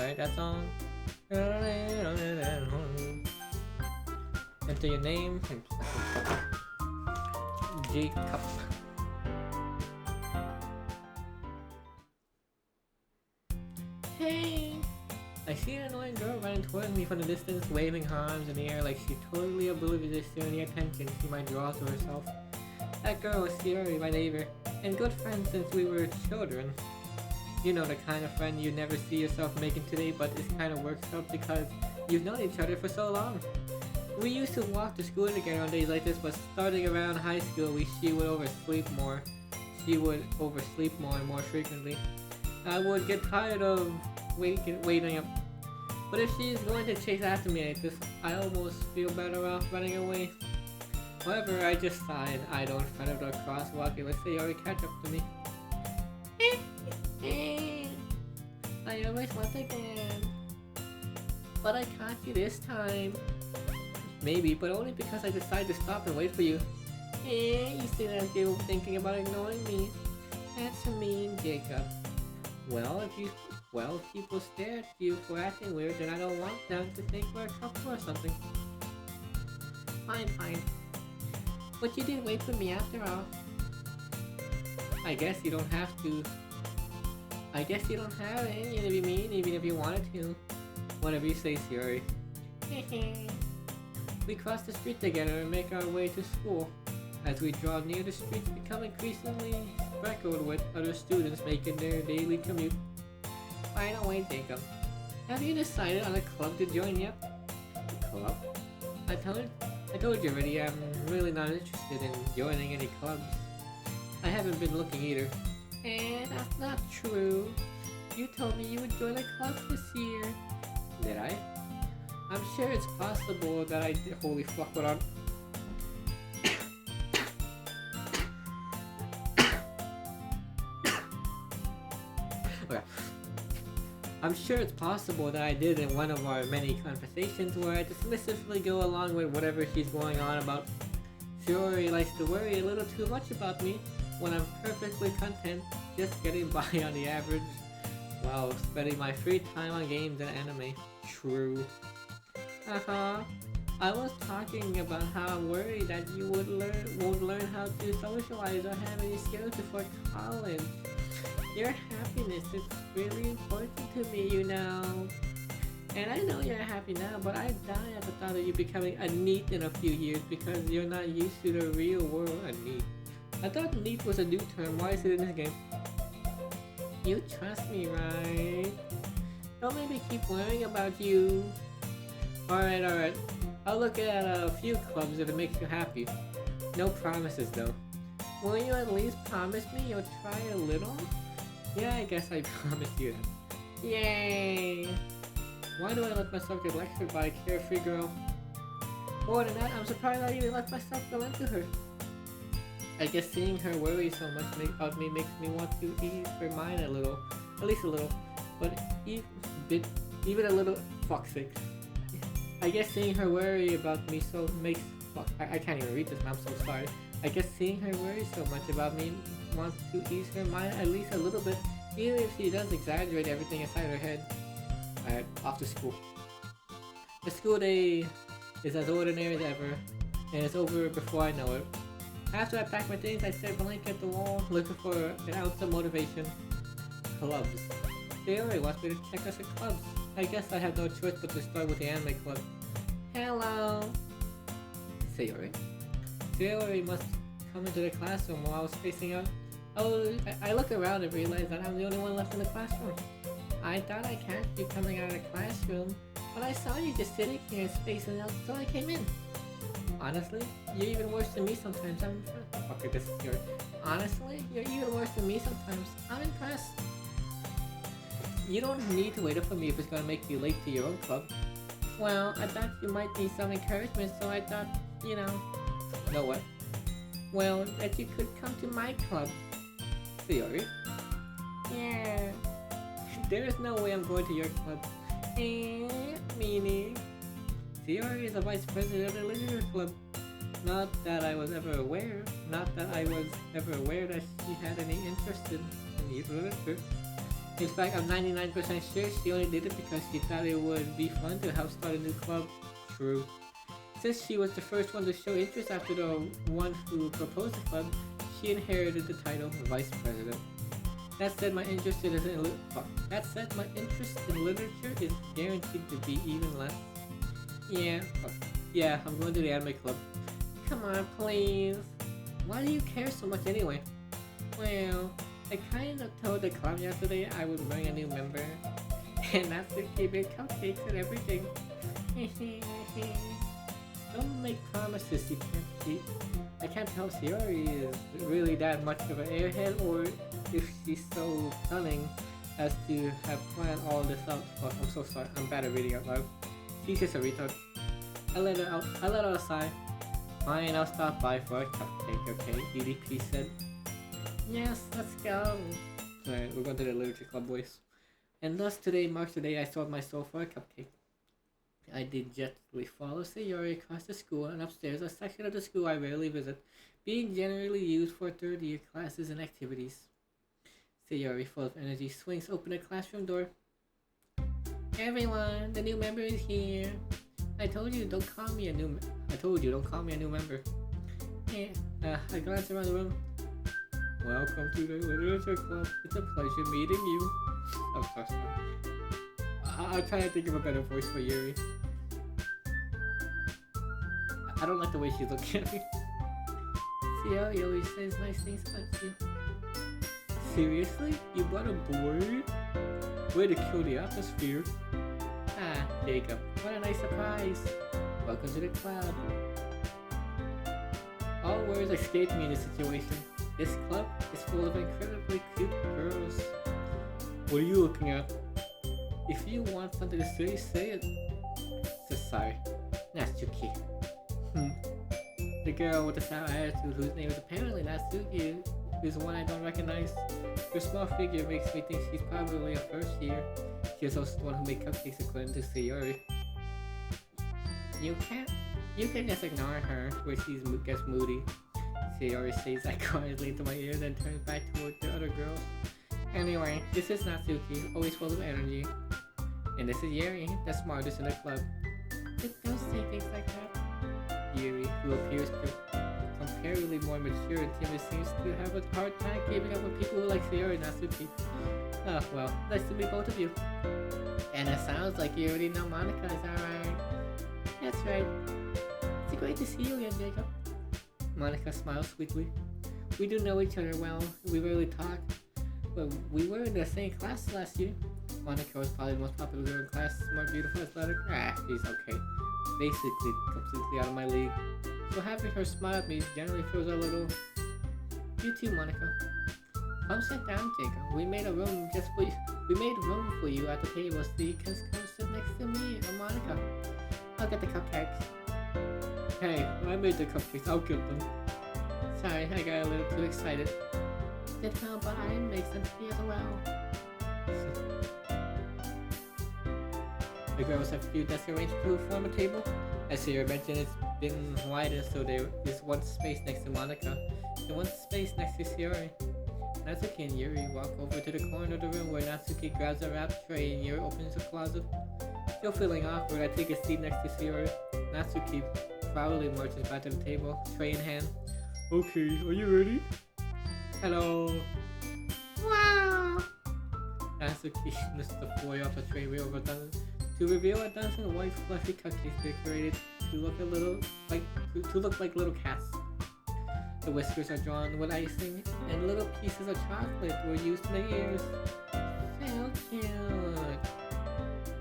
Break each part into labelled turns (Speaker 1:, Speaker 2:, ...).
Speaker 1: Alright, that song. Enter your name and Jacob. Hey! I see an annoying girl running towards me from the distance, waving her arms in the air like she's totally oblivious to any attention she might draw to herself. That girl was Siri, my neighbor, and good friend since we were children. You know, the kind of friend you never see yourself making today, but it kind of works out because you've known each other for so long. We used to walk to school together on days like this, but starting around high school, she would oversleep more. She would oversleep more and more frequently. I would get tired of waiting up. But if she is going to chase after me like this, I almost feel better off running away. However, I just sigh and I don't front of the crosswalk unless they already catch up to me. I always once again. But I caught you this time. Maybe, but only because I decided to stop and wait for you. You seem like you were thinking about ignoring me. That's mean, Jacob. Well, if people stare at you for acting weird, then I don't want them to think we're a couple or something. Fine. But you did wait for me after all. I guess you don't have to. I guess you don't have it to be mean even if you wanted to. Whatever you say, Siri. We cross the street together and make our way to school. As we draw near, the streets become increasingly speckled with other students making their daily commute. By the way, Jacob, have you decided on a club to join yet? A club? I told you already, I'm really not interested in joining any clubs. I haven't been looking either. That's not true. You told me you would join a club this year. Did I? I'm sure it's possible that I did. Holy fuck, what on? Okay. I'm sure it's possible that I did in one of our many conversations where I dismissively go along with whatever she's going on about. Shiori likes to worry a little too much about me when I'm perfectly content just getting by on the average while spending my free time on games and anime. True. I was talking about how I'm worried that you won't learn how to socialize or have any skills before college. Your happiness is really important to me, you know. And I know you're happy now, but I die at the thought of you becoming a NEET in a few years because you're not used to the real world. A NEET. I thought NEET was a new term. Why is it in this game? You trust me, right? Don't make me keep worrying about you. Alright. I'll look at a few clubs if it makes you happy. No promises though. Will you at least promise me you'll try a little? Yeah, I guess I promise you that. Yay! Why do I let myself get lectured by a carefree girl? More than that, I'm surprised I even let myself go into her. I guess seeing her worry so much about me makes me want to ease her mind a little. At least a little. But even a little. Fuck's sake. I guess seeing her worry about me so makes... Fuck, I can't even read this, man, I'm so sorry. I guess seeing her worry so much about me wants to ease her mind at least a little bit, even if she does exaggerate everything inside her head. Alright, off to school. The school day is as ordinary as ever, and it's over before I know it. After I pack my things, I stare blank at the wall, looking for an ounce of motivation. Clubs. They already want me to check us at clubs. I guess I have no choice but to start with the anime club. Hello! Sayori? Sayori must come into the classroom while I was spacing out. I look around and realize that I'm the only one left in the classroom. I thought I can't be coming out of the classroom, but I saw you just sitting here and spacing out, so I came in. Honestly, you're even worse than me sometimes. I'm impressed. Okay, this is Sayori. Honestly, you're even worse than me sometimes. I'm impressed. You don't need to wait up for me if it's gonna make you late to your own club. Well, I thought you might need some encouragement, so I thought, you know... Know what? Well, that you could come to my club. Sayori? Yeah. There is no way I'm going to your club. Meaning... Sayori is the vice president of the literature club. Not that I was ever aware that she had any interest in literature. In fact, I'm 99% sure she only did it because she thought it would be fun to help start a new club. True. Since she was the first one to show interest after the one who proposed the club, she inherited the title Vice President. That said, my interest in literature is guaranteed to be even less. Yeah, I'm going to the anime club. Come on, please. Why do you care so much anyway? Well, I kind of told the club yesterday I would bring a new member, and that's to keep it cupcakes and everything. Don't make promises you can't keep. I can't tell if Sayori is really that much of an airhead or if she's so cunning as to have planned all this out. Oh, I'm so sorry. I'm bad at reading out loud. She's just a retard. I let her aside. Fine, I'll stop by for a cupcake, okay? EDP said. Yes, let's go. Alright, we're going to the literature club, boys. And thus today marks the day I sold my soul for a cupcake. I did gently follow Sayori across the school and upstairs, a section of the school I rarely visit, being generally used for third-year classes and activities. Sayori, full of energy, swings open the classroom door. Everyone, the new member is here. I told you don't call me a new member. I glance around the room. Welcome to the literature club. It's a pleasure meeting you. Oh, so sorry. I'm trying to think of a better voice for Yuri. I don't like the way she's looking at me. Sayori always says nice things about you. Seriously? You brought a board? Way to kill the atmosphere. Ah, Jacob. What a nice surprise. Welcome to the club. All words escape me in this situation. This club is full of incredibly cute girls. What are you looking at? If you want something to say it. So sorry. Natsuki. The girl with the sour attitude whose name is apparently Natsuki is one I don't recognize. Her small figure makes me think she's probably a first year. She is also the one who made cupcakes according to Sayori. You can just ignore her where she gets moody. Sayori says that quietly into my ear, then turns back toward the other girls. Anyway, this is Natsuki, always full of energy. And this is Yuri, the smartest in the club. But don't say things like that. Yuri, who appears comparatively more mature and timid, seems to have a hard time keeping up with people who like Sayori and Natsuki. Oh, well, nice to meet both of you. And it sounds like you already know Monica, is that right? That's right. It's great to see you again, Jacob. Monica smiles sweetly. We do know each other well. We rarely talk. But we were in the same class last year. Monica was probably the most popular girl in class. Smart, beautiful, athletic. She's okay. Basically, completely out of my league. So having her smile at me generally feels a little... You too, Monica. Come sit down, Jacob. We made room for you at the table so you can come sit next to me and Monica. I'll get the cupcakes. Hey, I made the cupcakes. I'll get them. Sorry, I got a little too excited. Did help, but I make some tea as well. The girls have a few desks arranged to form a table. As you mentioned, it's been widened so there is one space next to Monica and one space next to Sayori. Natsuki and Yuri walk over to the corner of the room where Natsuki grabs a wrap tray and Yuri opens the closet. Still feeling awkward, I take a seat next to Sayori. Natsuki proudly marches back to the table, tray in hand. Okay, are you ready? Hello. Wow. Natsuki lifts the foil off the tray to reveal a dozen white fluffy cupcakes decorated to look like little cats. The whiskers are drawn with icing, and little pieces of chocolate were used in the ears. So cute.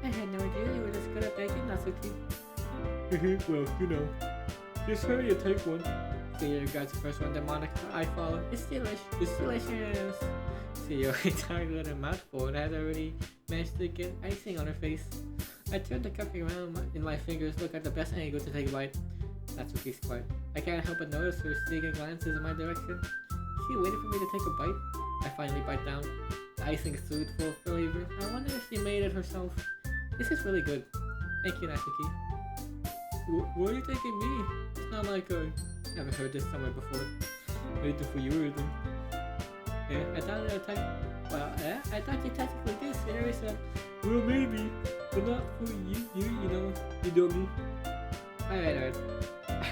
Speaker 1: I had no idea you were this good at baking, Natsuki. Well, you know. Just hurry and take one. Sayori grabs the first one, then Monica, I follow. It's delicious. It's delicious. Sayori targeted a mouthful and had already managed to get icing on her face. I turned the cupcake around in my fingers, look at the best angle to take a bite. Natsuki's quiet. I can't help but notice her sneaking glances in my direction. She waited for me to take a bite. I finally bite down. The icing is sweet, full of flavor. I wonder if she made it herself. This is really good. Thank you, Natsuki. Why are you taking me? It's not like I haven't heard this somewhere before. Anything for you or anything. Yeah, I thought Well, I thought you technically did. So Yuri said, well, maybe, but not for you know, you know me. Alright.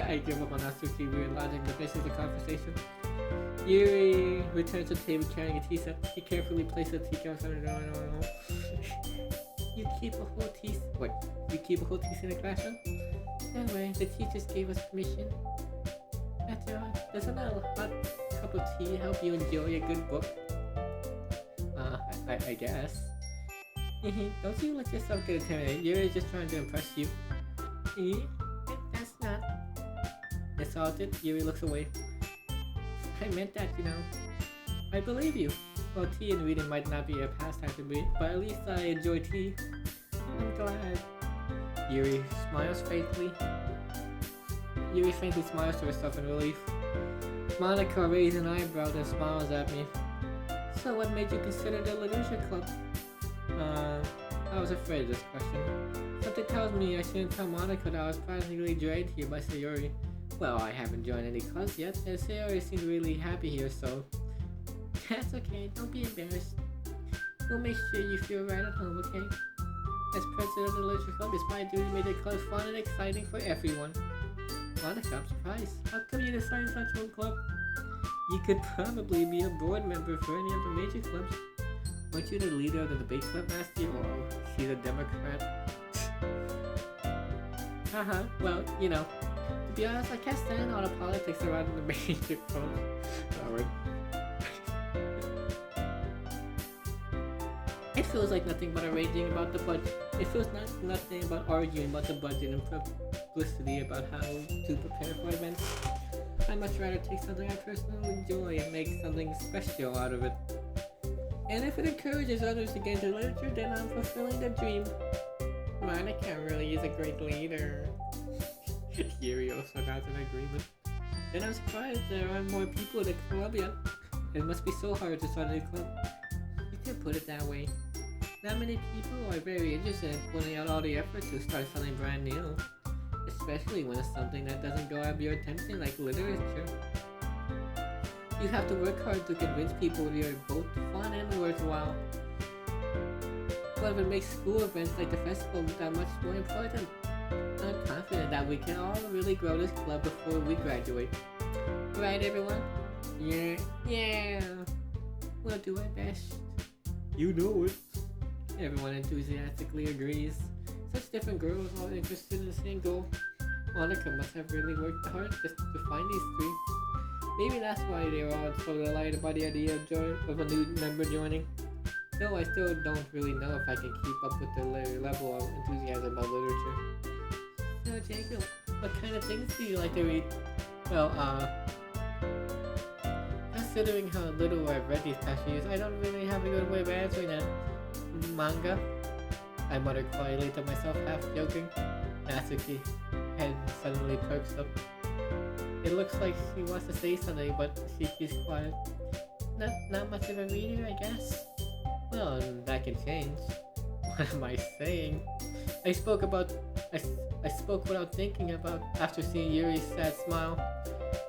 Speaker 1: I give up on Natsuki weird logic that finishes the conversation. Yuri returns to the table carrying a tea set. He carefully places the teacups on the You keep a whole tea. What? You keep a whole tea set in the classroom? Anyway, the teachers gave us permission. After all, doesn't a hot cup of tea help you enjoy a good book? I guess. Don't you let yourself get intimidated. Yuri's just trying to impress you. That's not. Insulted, Yuri looks away. I meant that, you know. I believe you. Well, tea and reading might not be a pastime to me, but at least I enjoy tea. I'm glad. Yuri smiles faintly. Yuri faintly smiles to herself in relief. Monica raises an eyebrow and smiles at me. So what made you consider the literature club? I was afraid of this question. Something tells me I shouldn't tell Monica that I was practically dragged here by Sayori. Well, I haven't joined any clubs yet, and Sayori seemed really happy here, so... That's okay, don't be embarrassed. We'll make sure you feel right at home, okay? As president of the literature club, it's my duty to make the club fun and exciting for everyone. Monica, I'm surprised. How come you decided such a club? You could probably be a board member for any of the major clubs. Weren't you the leader of the debate club last year? Or she's a Democrat? Haha, well, you know. To be honest, I can't stand all the politics around the major clubs. Alright. It feels like nothing but arranging about the budget. It feels nothing about arguing about the budget and publicity about how to prepare for events. I'd much rather take something I personally enjoy and make something special out of it. And if it encourages others to get into literature, then I'm fulfilling the dream. Monica really is a great leader. Yuri also nods in agreement. Then I'm surprised there aren't more people in the club yet. It must be so hard to start a new club. You could put it that way. Not many people are very interested in putting out all the effort to start something brand new. Especially when it's something that doesn't grab your attention like literature. You have to work hard to convince people you're both fun and worthwhile. But it makes school events like the festival that much more important. I'm confident that we can all really grow this club before we graduate. Right, everyone? Yeah. We'll do our best. You know it. Everyone enthusiastically agrees. Such different girls all interested in the same goal. Monica must have really worked hard just to find these three. Maybe that's why they were all so delighted by the idea of a new member joining. Though I still don't really know if I can keep up with the level of enthusiasm about literature. So Jacob, what kind of things do you like to read? Well, considering how little I've read these past few years, I don't really have a good way of answering that. Manga? I muttered quietly to myself, half joking. Natsuki head suddenly perks up. It looks like she wants to say something, but she keeps quiet. Not much of a reader, I guess. Well, that can change. What am I saying? I spoke without thinking about after seeing Yuri's sad smile.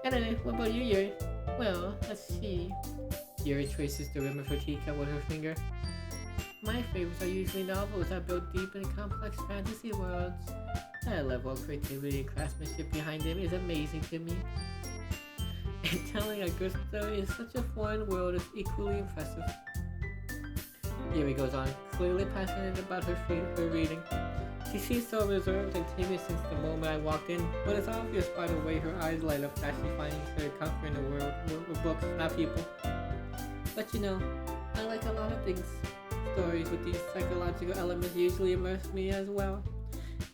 Speaker 1: Anyway, what about you, Yuri? Well, let's see. Yuri traces the rim of her teacup with her finger. My favorites are usually novels that build deep and complex fantasy worlds. That level of creativity and craftsmanship behind them is amazing to me. And telling a good story in such a foreign world is equally impressive. Yuri goes on, clearly passionate about her reading. She seems so reserved and timid since the moment I walked in, but it's obvious by the way her eyes light up that she finds her comfort in the world of books, not people. But you know, I like a lot of things. Stories with these psychological elements usually immerse me as well.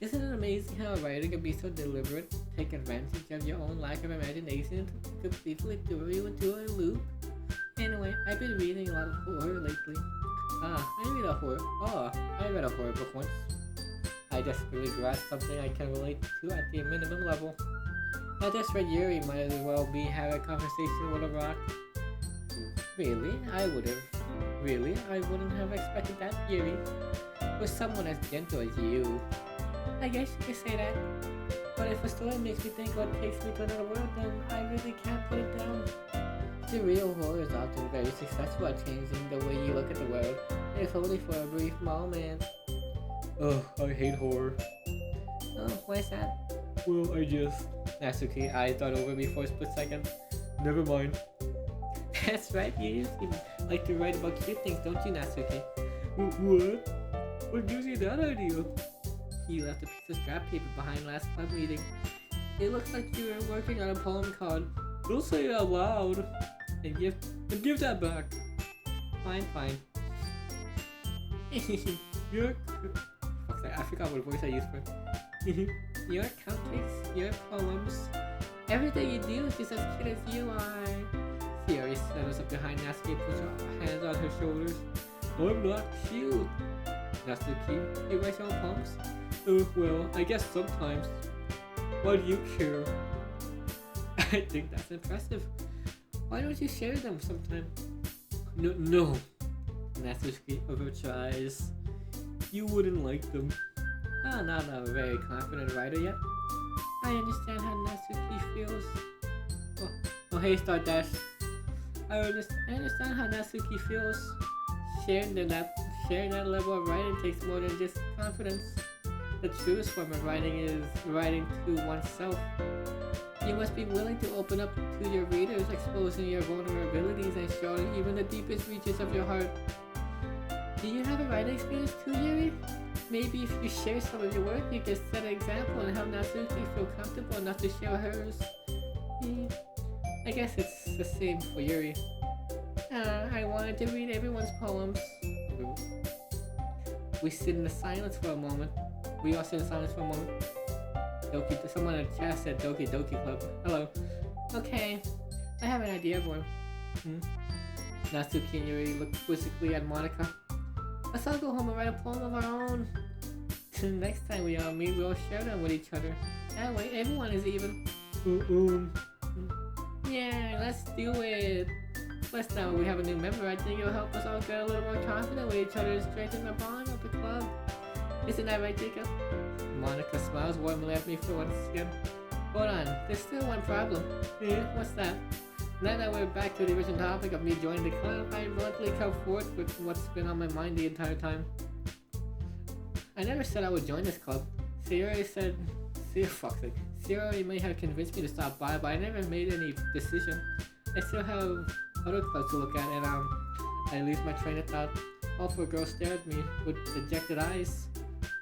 Speaker 1: Isn't it amazing how a writer can be so deliberate, take advantage of your own lack of imagination to completely throw you into a loop? Anyway, I've been reading a lot of horror lately. I read a horror book once. I desperately grasped something I can relate to at the minimum level. I just read Yuri might as well be having a conversation with a rock. Really? I wouldn't have expected that, Yuri. With someone as gentle as you. I guess you could say that. But if a story makes me think what takes me to another world, then I really can't put it down. The real horror is often very successful at changing the way you look at the world, if only for a brief moment.
Speaker 2: Ugh, I hate horror.
Speaker 1: Oh, why is that?
Speaker 2: Well, I just...
Speaker 1: Natsuki eyes dart over me for a split second.
Speaker 2: Never mind.
Speaker 1: That's right, you usually like to write about cute things, don't you, Natsuki?
Speaker 2: What? What gives you that idea?
Speaker 1: You left a piece of scrap paper behind last club meeting. It looks like you were working on a poem called
Speaker 2: Don't say it out loud.
Speaker 1: And
Speaker 2: give that back.
Speaker 1: Fine.
Speaker 2: You're...
Speaker 1: Fuck that, I forgot what voice I used for. Your cupcakes, your poems, everything you do is just as cute as you are. Sierra settles up behind Natsuki and puts her hands on her shoulders.
Speaker 2: I'm not
Speaker 1: Cute! Natsuki, you write your own poems?
Speaker 2: Well, I guess sometimes. Why do you care?
Speaker 1: I think that's impressive. Why don't you share them sometime?
Speaker 2: No.
Speaker 1: Natsuki averts her eyes.
Speaker 2: You wouldn't like them.
Speaker 1: I'm not a very confident writer yet. I understand how Natsuki feels. Oh hey, Stardust. I understand how Natsuki feels. Sharing that level of writing takes more than just confidence. The truest form of writing is writing to oneself. You must be willing to open up to your readers, exposing your vulnerabilities and showing even the deepest reaches of your heart. Do you have a writing experience too, Yuri? Maybe if you share some of your work, you can set an example and help Natsuki feel comfortable enough to share hers. I guess it's the same for Yuri. I wanted to read everyone's poems. We sit in silence for a moment. We all sit in silence for a moment. Doki, someone in the chat said Doki Club. Hello. Okay, I have an idea for him. Natsuki and Yuri look quizzically at Monica. Let's all go home and write a poem of our own. Next time we all meet, we'll share them with each other. That way, everyone is even. Yeah, let's do it. Plus, now we have a new member. I think it'll help us all get a little more confident with each other and strengthen the bond of the club. Isn't that right, Jacob? Monica smiles warmly at me for once again. Hold on, there's still one problem. What's that? Now that we're back to the original topic of me joining the club, I bluntly come forth with what's been on my mind the entire time. I never said I would join this club. Sierra may have convinced me to stop by, but I never made any decision. I still have other clubs to look at, and I lose my train of thought. All four girls stare at me with dejected eyes.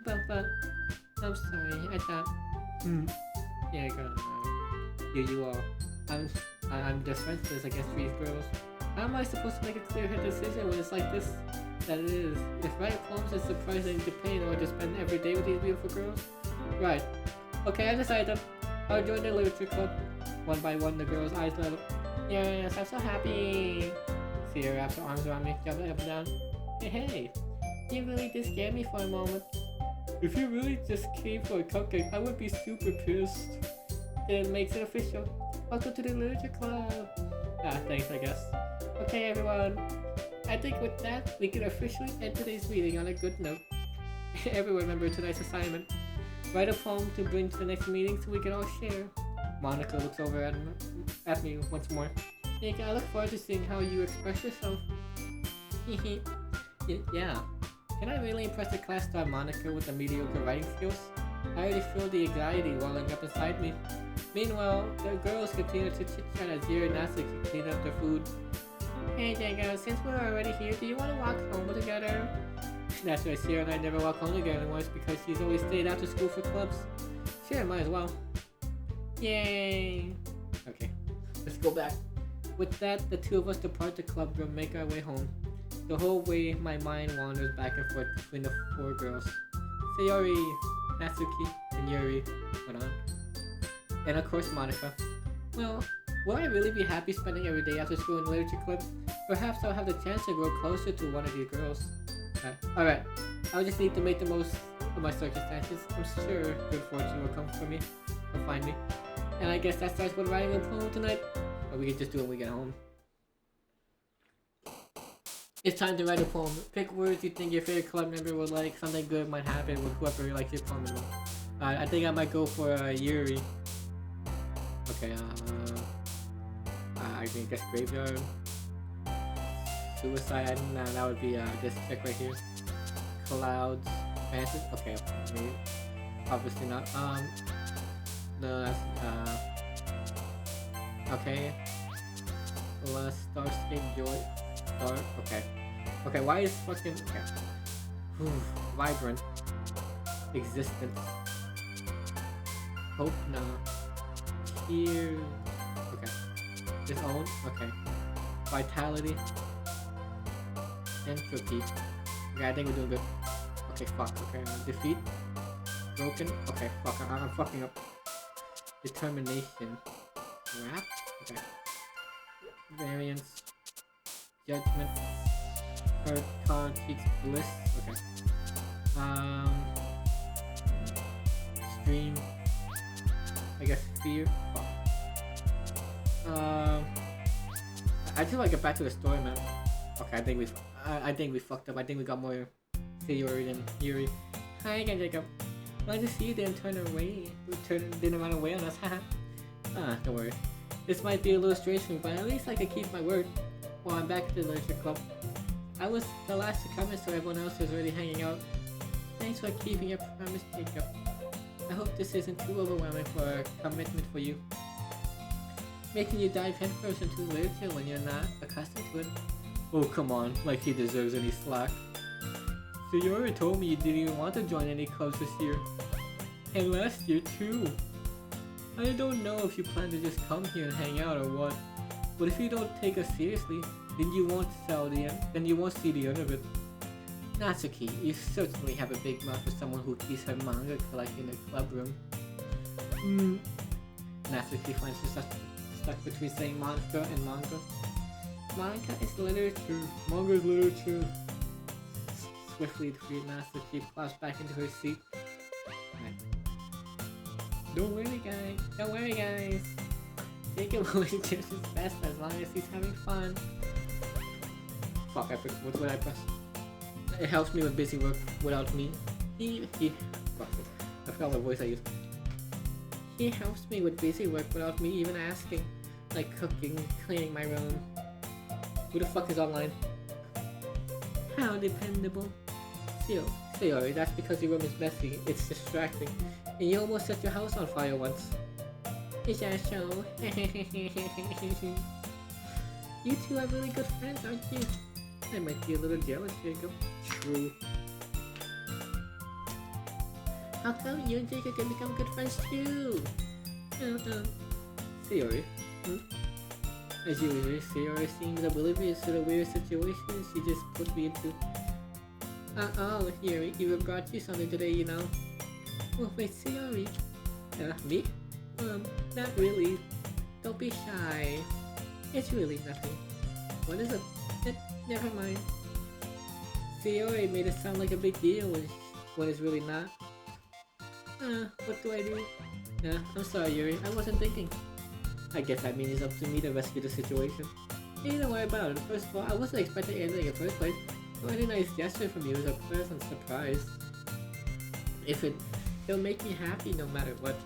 Speaker 1: But, I'm sorry, I thought... Yeah, girl, you all. I'm defenseless against these girls. How am I supposed to make a clear-headed decision when it's like this? That it is. If writing poems is surprising to pain or to spend every day with these beautiful girls? Right. Okay, I decided. I'll join the literature club. One by one, the girls' eyes lit up. Yes, I'm so happy. Sierra wraps her arms around me, jumping up and down. Hey, you really did scare me for a moment. If you really just came for a cupcake, I would be super pissed. It makes it official. Welcome to the literature club. Thanks, I guess. Okay, everyone. I think with that, we can officially end today's meeting on a good note. Everyone remember tonight's assignment. Write a poem to bring to the next meeting so we can all share. Monica looks over at me once more. Nika, I look forward to seeing how you express yourself. Yeah. Can I really impress the class star Monica with the mediocre writing skills? I already feel the anxiety welling up inside me. Meanwhile, the girls continue to chit-chat as Zero and Natsuki clean up their food. Hey Jacob, since we're already here, do you want to walk home together? That's why Sierra and I never walk home together once because she's always stayed after school for clubs. Sure, might as well. Yay! Okay, let's go back. With that, the two of us depart the club room and make our way home. The whole way, my mind wanders back and forth between the four girls. Sayori, Natsuki, and Yuri went on. And of course Monica. Well, will I really be happy spending every day after school in the literature club? Perhaps I'll have the chance to grow closer to one of these girls. Alright, I'll just need to make the most of my circumstances. I'm sure good fortune will come for me, or find me. And I guess that starts with writing a poem tonight. Or we can just do it when we get home. It's time to write a poem. Pick words you think your favorite club member would like. Something good might happen with whoever likes your poem the most. I think I might go for Yuri. Okay, I think guess graveyard. Suicide, nah, that would be this check right here. Clouds, Mantis, okay, maybe, obviously not. No, that's, okay. Starscape Joy, Star, okay. Okay, why is fucking, okay. Vibrant. Existence. Hope, no. Here, okay. Disown, okay. Vitality. Entropy. Okay, I think we're doing good. Okay, fuck. Okay, defeat. Broken. Okay, fuck. I'm fucking up. Determination. Wrap. Okay. Variance. Judgment. Hurt card seeks bliss. Okay. Stream. I guess fear. Fuck. I feel like get back to the story, man. Okay, I think we fucked up. I think we got more theory than Yuri. Hi again, Jacob. Glad to see you didn't didn't run away on us, haha. Don't worry. This might be a little strange for me, but at least I can keep my word. Well, I'm back at the literature club. I was the last to come in, so everyone else was already hanging out. Thanks for keeping your promise, Jacob. I hope this isn't too overwhelming for a commitment for you. Making you dive headfirst into literature when you're not accustomed to it. Oh, come on, like he deserves any slack. So you already told me you didn't even want to join any clubs this year. And last year too. I don't know if you plan to just come here and hang out or what. But if you don't take us seriously, then you won't see the end of it. Natsuki, you certainly have a big mouth for someone who keeps her manga collecting in a club room. Natsuki finds herself stuck between saying manga and manga. Manga is literature. Manga is literature. Swiftly defeated Natsuki plops back into her seat. Right. Don't worry guys. Jacob always gives his best as long as he's having fun. Fuck, what would I press? It helps me with busy work without me. Fuck it. I forgot what voice I used. He helps me with busy work without me even asking. Like cooking, cleaning my room. Who the fuck is online? How dependable. Sayori, that's because your room is messy. It's distracting. And you almost set your house on fire once. Is that so? You two are really good friends, aren't you? I might be a little jealous, Jacob. True. How come you and Jacob can become good friends too? Sayori. As usual, Sayori seems oblivious to the weird situations she just put me into. Oh, Yuri, even brought you something today, you know. Oh, wait, Sayori. Me? Not really. Don't be shy. It's really nothing. What is it? Never mind. Sayori made it sound like a big deal when it's really not. What do I do? I'm sorry, Yuri. I wasn't thinking. I guess that means it's up to me to rescue the situation. Hey, don't worry about it. First of all, I wasn't expecting anything in the first place. So any nice gesture from you is a pleasant surprise. It'll make me happy no matter what.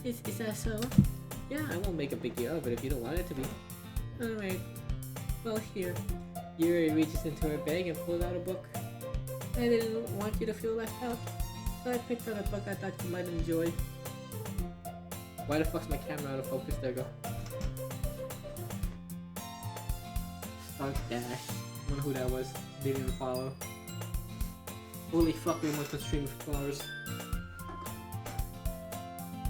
Speaker 1: Is that so? Yeah, I won't make a big deal of it if you don't want it to be. Alright. Well, here. Yuri reaches into her bag and pulls out a book. I didn't want you to feel left out, so I picked out a book I thought you might enjoy. Why the fuck's my camera out of focus? There we go. Start Dash. I wonder who that was. Didn't even follow. Holy fuck, we must have streamed for 2 hours.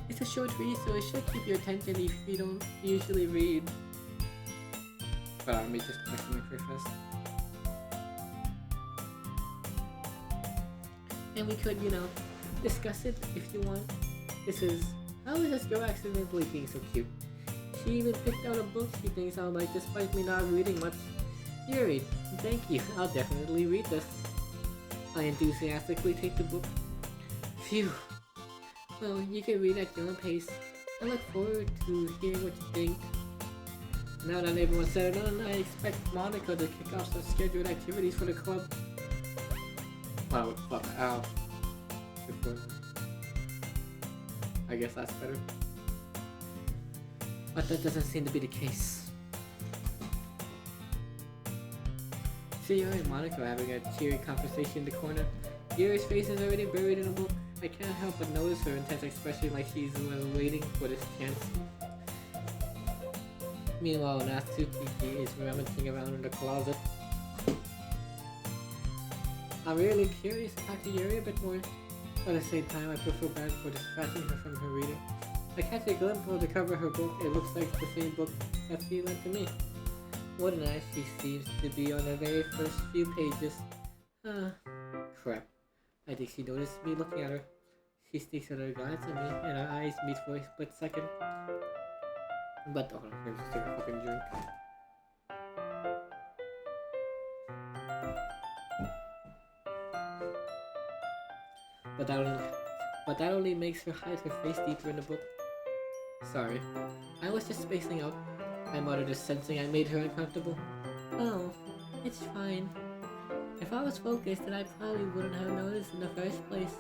Speaker 1: It's a short read, so it should keep your attention if you don't usually read. Let me just connect my quick fast. And we could, discuss it if you want. How is this girl accidentally being so cute? She even picked out a book she thinks I'll like despite me not reading much. Yuri, thank you. I'll definitely read this. I enthusiastically take the book. Phew. Well, you can read at your own pace. I look forward to hearing what you think. Now that everyone's settled on, I expect Monica to kick off some scheduled activities for the club. Oh, fuck, ow. I guess that's better. But that doesn't seem to be the case. See Yuri and Monica are having a cheery conversation in the corner. Yuri's face is already buried in a book. I can't help but notice her intense expression like she's waiting for this chance. Meanwhile, Natsuki is rummaging around in the closet. I'm really curious to talk to Yuri a bit more, but at the same time I feel so bad for distracting her from her reading. I catch a glimpse of the cover of her book. It looks like the same book that she lent to me. What an ass she seems to be on the very first few pages. Crap. I think she noticed me looking at her. She sneaks another glance at me, and our eyes meet for a split second. But, hold on, let me just take a fucking drink. But that only makes her hide her face deeper in the book. Sorry. I was just spacing out. I muttered, just sensing I made her uncomfortable. Oh, it's fine. If I was focused, then I probably wouldn't have noticed in the first place.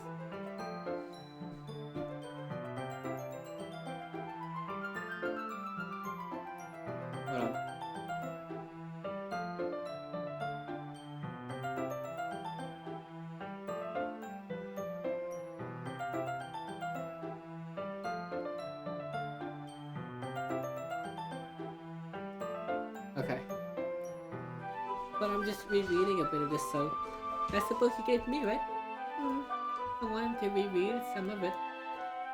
Speaker 1: Hold on. Okay. But I'm just rereading a bit of this, so that's the book you gave me, right? I wanted to reread some of it.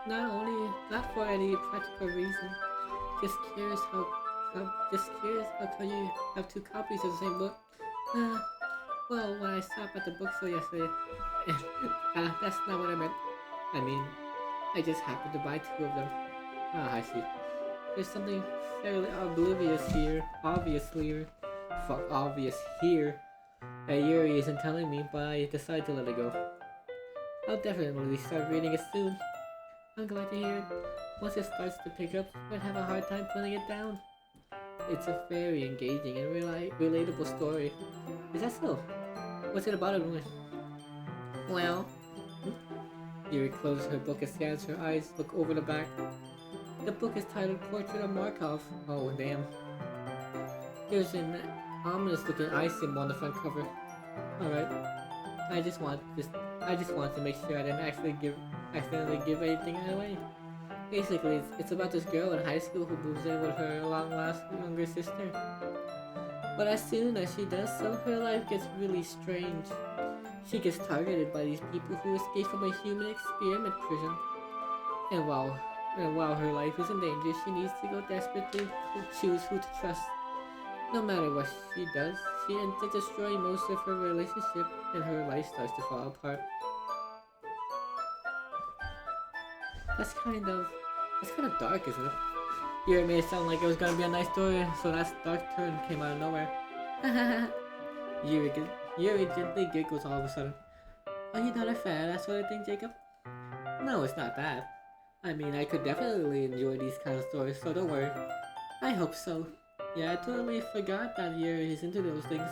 Speaker 1: Not for any practical reason. Just curious how come you have two copies of the same book. Well, when I stopped at the bookstore yesterday, that's not what I meant. I mean, I just happened to buy two of them. I see. There's something fairly obvious here that Yuri isn't telling me, but I decided to let it go. I'll definitely start reading it soon. I'm glad to hear it. Once it starts to pick up, I might have a hard time putting it down. It's a very engaging and relatable story. Is that so? What's it about anyway? Well, Yuri closes her book and scans her eyes, look over the back. The book is titled Portrait of Markov. Oh, damn. There's an ominous looking eye symbol on the front cover. Alright. I just wanted to make sure I didn't accidentally give anything away. Basically, it's about this girl in high school who moves in with her long-lost younger sister. But as soon as she does so, her life gets really strange. She gets targeted by these people who escaped from a human experiment prison. And while her life is in danger, she needs to go desperately to choose who to trust. No matter what she does, she ends up destroying most of her relationship, and her life starts to fall apart. That's kind of dark, isn't it? You made it sound like it was gonna be a nice story, so that dark turn came out of nowhere. Yuri gently giggles all of a sudden. Are you not a fan of that sort of thing, Jacob? No, it's not that. I mean, I could definitely enjoy these kind of stories, so don't worry. I hope so. Yeah, I totally forgot that Yuri is into those things.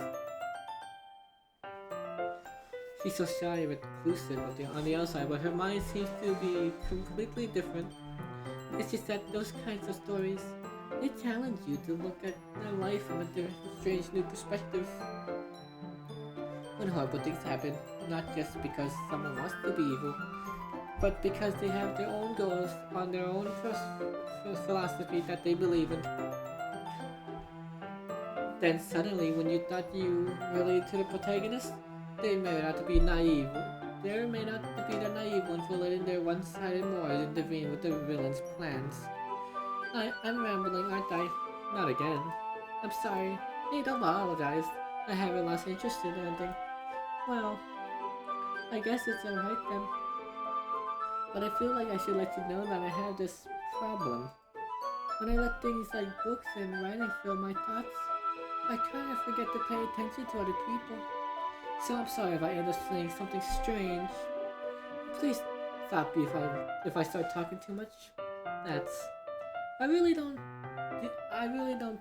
Speaker 1: She's so shy and reclusive on the outside, but her mind seems to be completely different. It's just that those kinds of stories, they challenge you to look at their life from a strange new perspective. When horrible things happen, not just because someone wants to be evil, but because they have their own goals on their own philosophy that they believe in. Then suddenly, when you thought you related to the protagonist, they may not be naive. They may not be the naive one for letting their one-sided morals intervene with the villain's plans. I'm rambling, aren't I? Not again. I'm sorry. Hey, don't apologize. I haven't lost interest in anything. Well, I guess it's alright then. But I feel like I should let you know that I have this problem. When I let things like books and writing fill my thoughts, I kind of forget to pay attention to other people. So I'm sorry if I end up saying something strange. Please stop me if I start talking too much. I really don't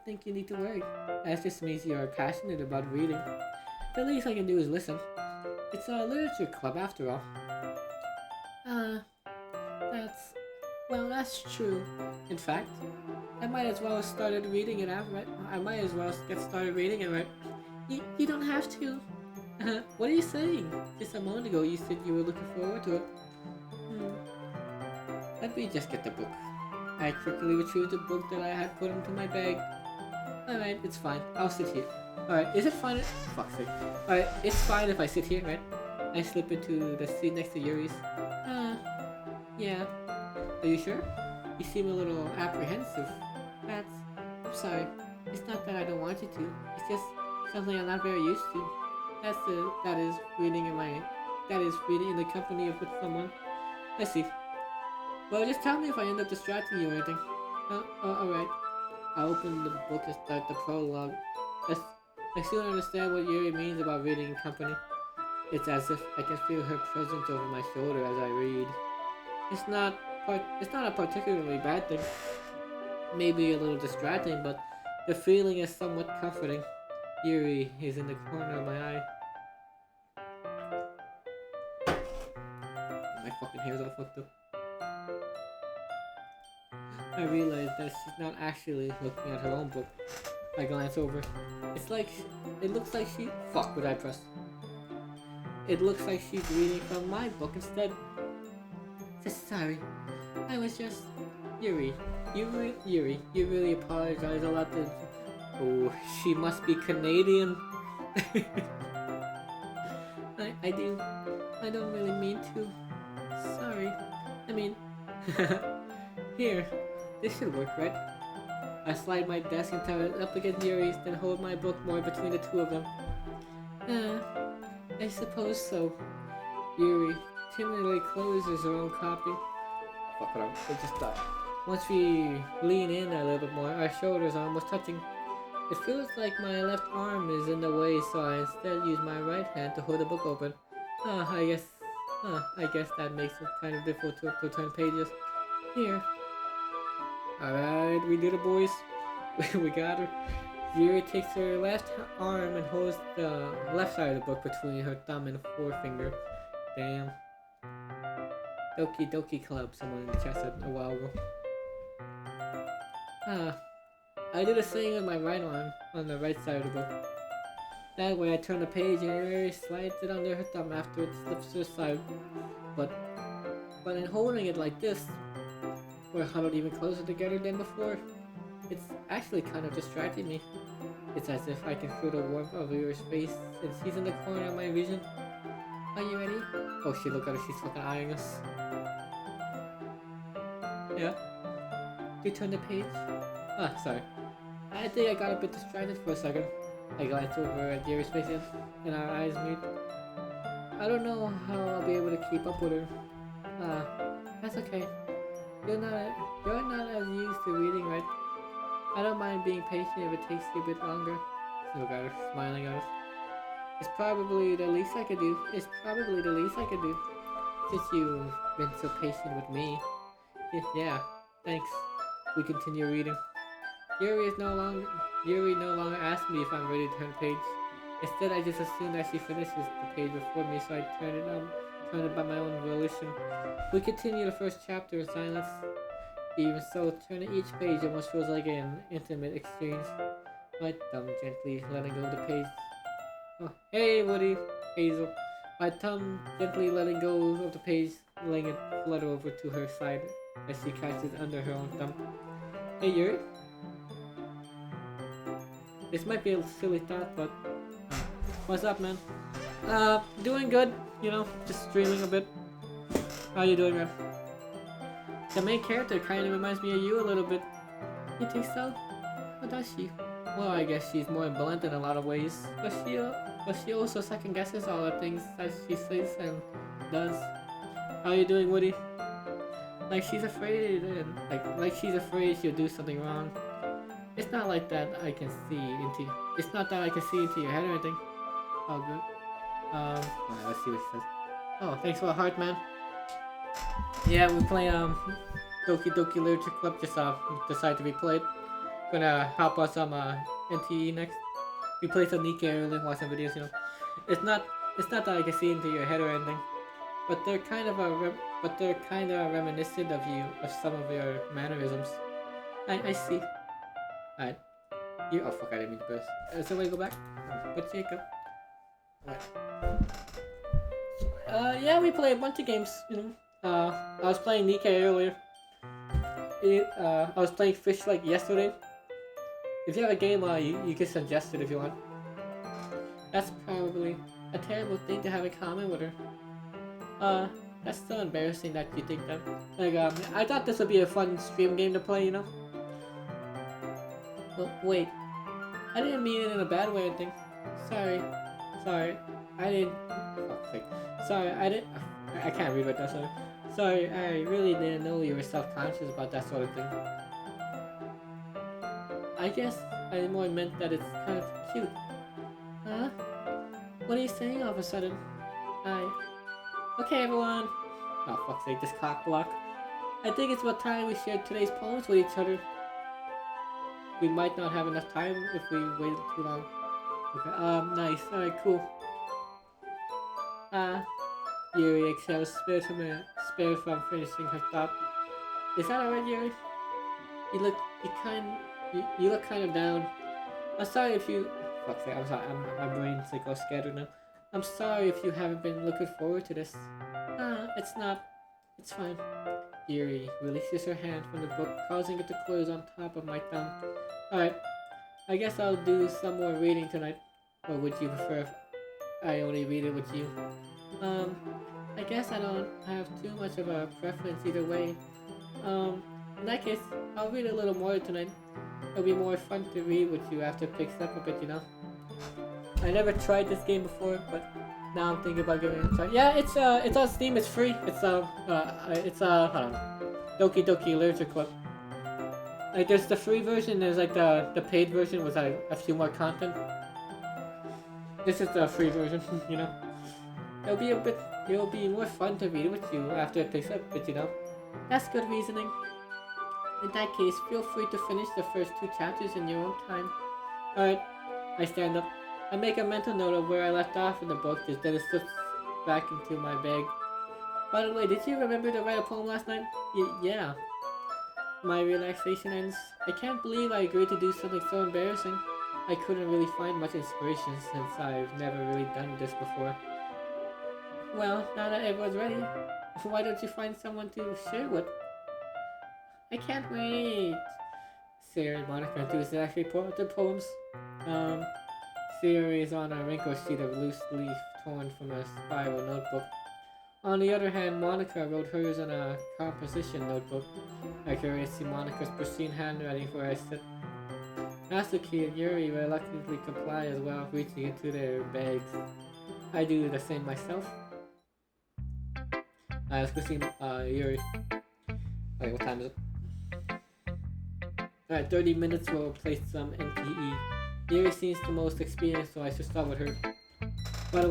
Speaker 1: think you need to worry. That just means you are passionate about reading. The least I can do is listen. It's a literature club after all. That's true. In fact, I might as well get started reading it right. You don't have to. What are you saying? Just a moment ago you said you were looking forward to it. Hmm. Let me just get the book. I quickly retrieved the book that I had put into my bag. Alright, it's fine. I'll sit here. Alright, is it fine? Fuck's sake. Alright, it's fine if I sit here, right? I slip into the seat next to Yuri's. Yeah. Are you sure? You seem a little apprehensive. I'm sorry. It's not that I don't want you to. It's just something I'm not very used to. That is reading in the company of with someone. I see. Well, just tell me if I end up distracting you or anything. Alright. I open the book and start the prologue. I still don't understand what Yuri means about reading in company. It's as if I can feel her presence over my shoulder as I read. It's not a particularly bad thing. Maybe a little distracting, but the feeling is somewhat comforting. Yuri is in the corner of my eye. My fucking hair's all fucked up. I realize that she's not actually looking at her own book. I glance over. It looks like she. Fuck, would I press? It looks like she's reading from my book instead. Sorry, I was just. Yuri, you really apologize a lot to. Oh, she must be Canadian. I do. I don't really mean to. Sorry. I mean. Here. This should work, right? I slide my desk and turn it up against Yuri's, then hold my book more between the two of them. I suppose so. Yuri timidly closes her own copy. Fuck it up, it just died. Once we lean in a little bit more, our shoulders are almost touching. It feels like my left arm is in the way, so I instead use my right hand to hold the book open. I guess that makes it kind of difficult to turn pages. Here. Alright, we did it, boys. We got her. Yuri takes her left arm and holds the left side of the book between her thumb and forefinger. Damn. Doki Club, someone in the chat said a while ago. I do the same with my right arm on the right side of the book. That way I turn the page and Yuri slides it under her thumb after it slips to the side. But in holding it like this, we're huddled even closer together than before. It's actually kind of distracting me. It's as if I can feel the warmth of Yuri's face and she's in the corner of my vision. Are you ready? Oh shit, look at her, she's fucking eyeing us. Yeah? Do you turn the page? Sorry. I think I got a bit distracted for a second. I glanced over at Yuri's face and our eyes meet. I don't know how I'll be able to keep up with her. That's okay. You're not as used to reading, right? I don't mind being patient if it takes you a bit longer. Look at her, smiling at us. It's probably the least I could do. Since you've been so patient with me. Yeah, thanks. We continue reading. Yuri no longer asks me if I'm ready to turn the page. Instead, I just assume that she finishes the page before me, so I turn it by my own volition. We continue the first chapter in silence. Even so, turning each page almost feels like an intimate exchange. My thumb gently letting go of the page. Oh, hey, Woody, Hazel. My thumb gently letting go of the page, letting it flutter over to her side as she catches it under her own thumb. Hey, Yuri? This might be a silly thought, but what's up, man? Doing good. You know, just streaming a bit. How you doing, man? The main character kind of reminds me of you a little bit. You think so? How does she? Well, I guess she's more blunt in a lot of ways, but she also second guesses all the things that she says and does. How you doing, Woody? Like she's afraid, and like she's afraid she'll do something wrong. It's not like that I can see into. It's not that I can see into your head or anything. Oh, good. Alright, let's see what she says. Oh, thanks for the heart, man. Yeah, we play Doki Literature Club just decided to be played. Gonna hop on some NTE next. We play some Nikkei earlier, watch some videos, you know. It's not that I can see into your head or anything, but they're kind of reminiscent of you, of some of your mannerisms. I see. Alright. Oh fuck, I didn't mean to press. Is there a way to go back? But What's Jacob? What? Yeah, we play a bunch of games. I was playing Nikkei earlier. I was playing Fish like yesterday. If you have a game, you can suggest it if you want. That's probably a terrible thing to have in common with her. That's so embarrassing that you think that. Like, I thought this would be a fun stream game to play, Oh, wait. I didn't mean it in a bad way, I think. Sorry. I didn't. Fuck's sake. Sorry, I didn't. I can't read what that said. Sorry, I really didn't know you were self-conscious about that sort of thing. I guess I more meant that it's kind of cute. Huh? What are you saying all of a sudden? Okay, everyone. Oh, fuck's sake, this cock block. I think it's about time we shared today's poems with each other. We might not have enough time if we waited too long. Okay, nice. Alright, cool. Yuri exhales, spared from finishing her thought. Is that alright, Yuri? You look kind of down. I'm sorry if you... Fuck's sake, I'm sorry. My brain's like all scattered now. I'm sorry if you haven't been looking forward to this. It's not. It's fine. Yuri releases her hand from the book, causing it to close on top of my thumb. Alright, I guess I'll do some more reading tonight. Or would you prefer if I only read it with you? I guess I don't have too much of a preference either way. In that case, I'll read a little more tonight. It'll be more fun to read with you after it picks up a bit, I never tried this game before, but now I'm thinking about giving it a try. Yeah, it's on Steam. It's free. Hold on, Doki Doki Literature Club. Like, there's the free version. There's like the paid version with like a few more content. This is the free version, It'll be more fun to read with you after it picks up, but that's good reasoning. In that case, feel free to finish the first 2 chapters in your own time. Alright, I stand up. I make a mental note of where I left off in the book, then it slips back into my bag. By the way, did you remember to write a poem last night? Yeah. My relaxation ends. I can't believe I agreed to do something so embarrassing. I couldn't really find much inspiration since I've never really done this before. Well, now that everyone's ready, why don't you find someone to share with? I can't wait. Sarah and Monica enthusiastically pour out their poems. Sarah is on a wrinkled sheet of loose leaf torn from a spiral notebook. On the other hand, Monica wrote hers in a composition notebook. I curious to see Monica's pristine handwriting for I sit. Natsuki and Yuri reluctantly comply as well, reaching into their bags. I do the same myself. Let's go see Yuri. Wait, what time is it? Alright, 30 minutes will replace some NTE. Yuri seems the most experienced, so I should start with her. By the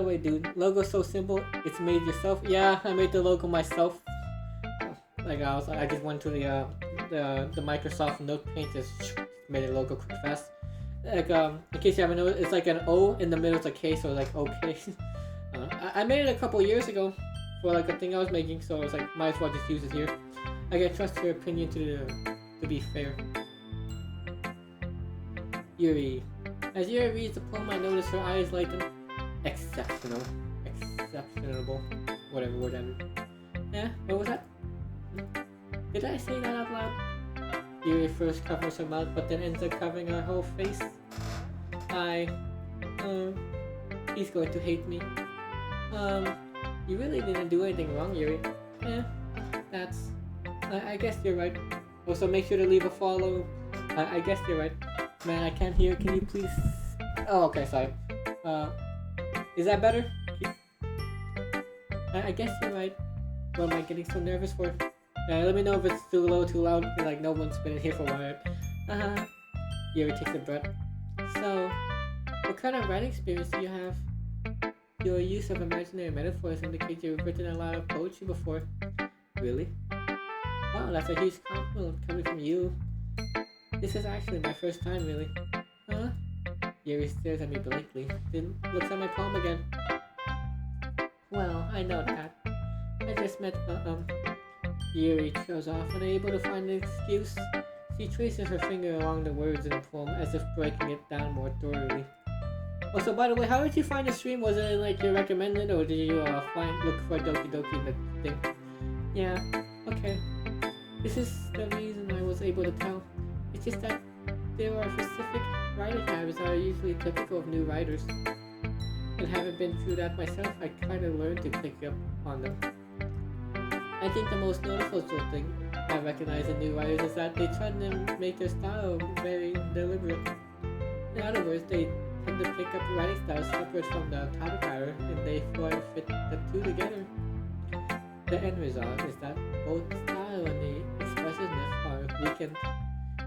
Speaker 1: way, dude, logo's so simple. It's made yourself. Yeah, I made the logo myself. Like I just went to the Microsoft Note Paint, just made a logo quick fast. Like in case you haven't noticed, it's like an O in the middle, it's a K, so like okay. I made it a couple years ago for like a thing I was making, so I was like, might as well just use it here. I can trust your opinion to be fair. Yuri. As Yuri reads the poem, I notice her eyes lighten. Exceptional. Exceptionable. Whatever word that is. Yeah, what was that? Did I say that out loud? Yuri first covers her mouth, but then ends up covering her whole face. He's going to hate me. You really didn't do anything wrong, Yuri. That's... I guess you're right. Also, make sure to leave a follow. I guess you're right. Man, I can't hear. Can you please... Oh, okay, sorry. Is that better? I guess you're right. What am I getting so nervous for? Let me know if it's too low, too loud. Like, no one's been here for a while. Yuri takes a breath. So, what kind of writing experience do you have? Your use of imaginary metaphors indicates you've written a lot of poetry before. Really? Wow, that's a huge compliment coming from you. This is actually my first time, really. Huh? Yuri stares at me blankly, then looks at my palm again. Well, I know that. I just met, Yuri trails off, unable to find an excuse. She traces her finger along the words in the poem as if breaking it down more thoroughly. Also, by the way, how did you find the stream? Was it like you recommended, or did you look for Doki Doki in the thing? Yeah. Okay. This is the reason I was able to tell. It's just that there are specific writing habits that are usually typical of new writers. And having been through that myself, I kind of learned to pick up on them. I think the most noticeable thing I recognize in new writers is that they try to make their style very deliberate. In other words, they tend to pick up writing styles separate from the topic matter, and they try to fit the two together. The end result is that both the style and the expressiveness are weakened.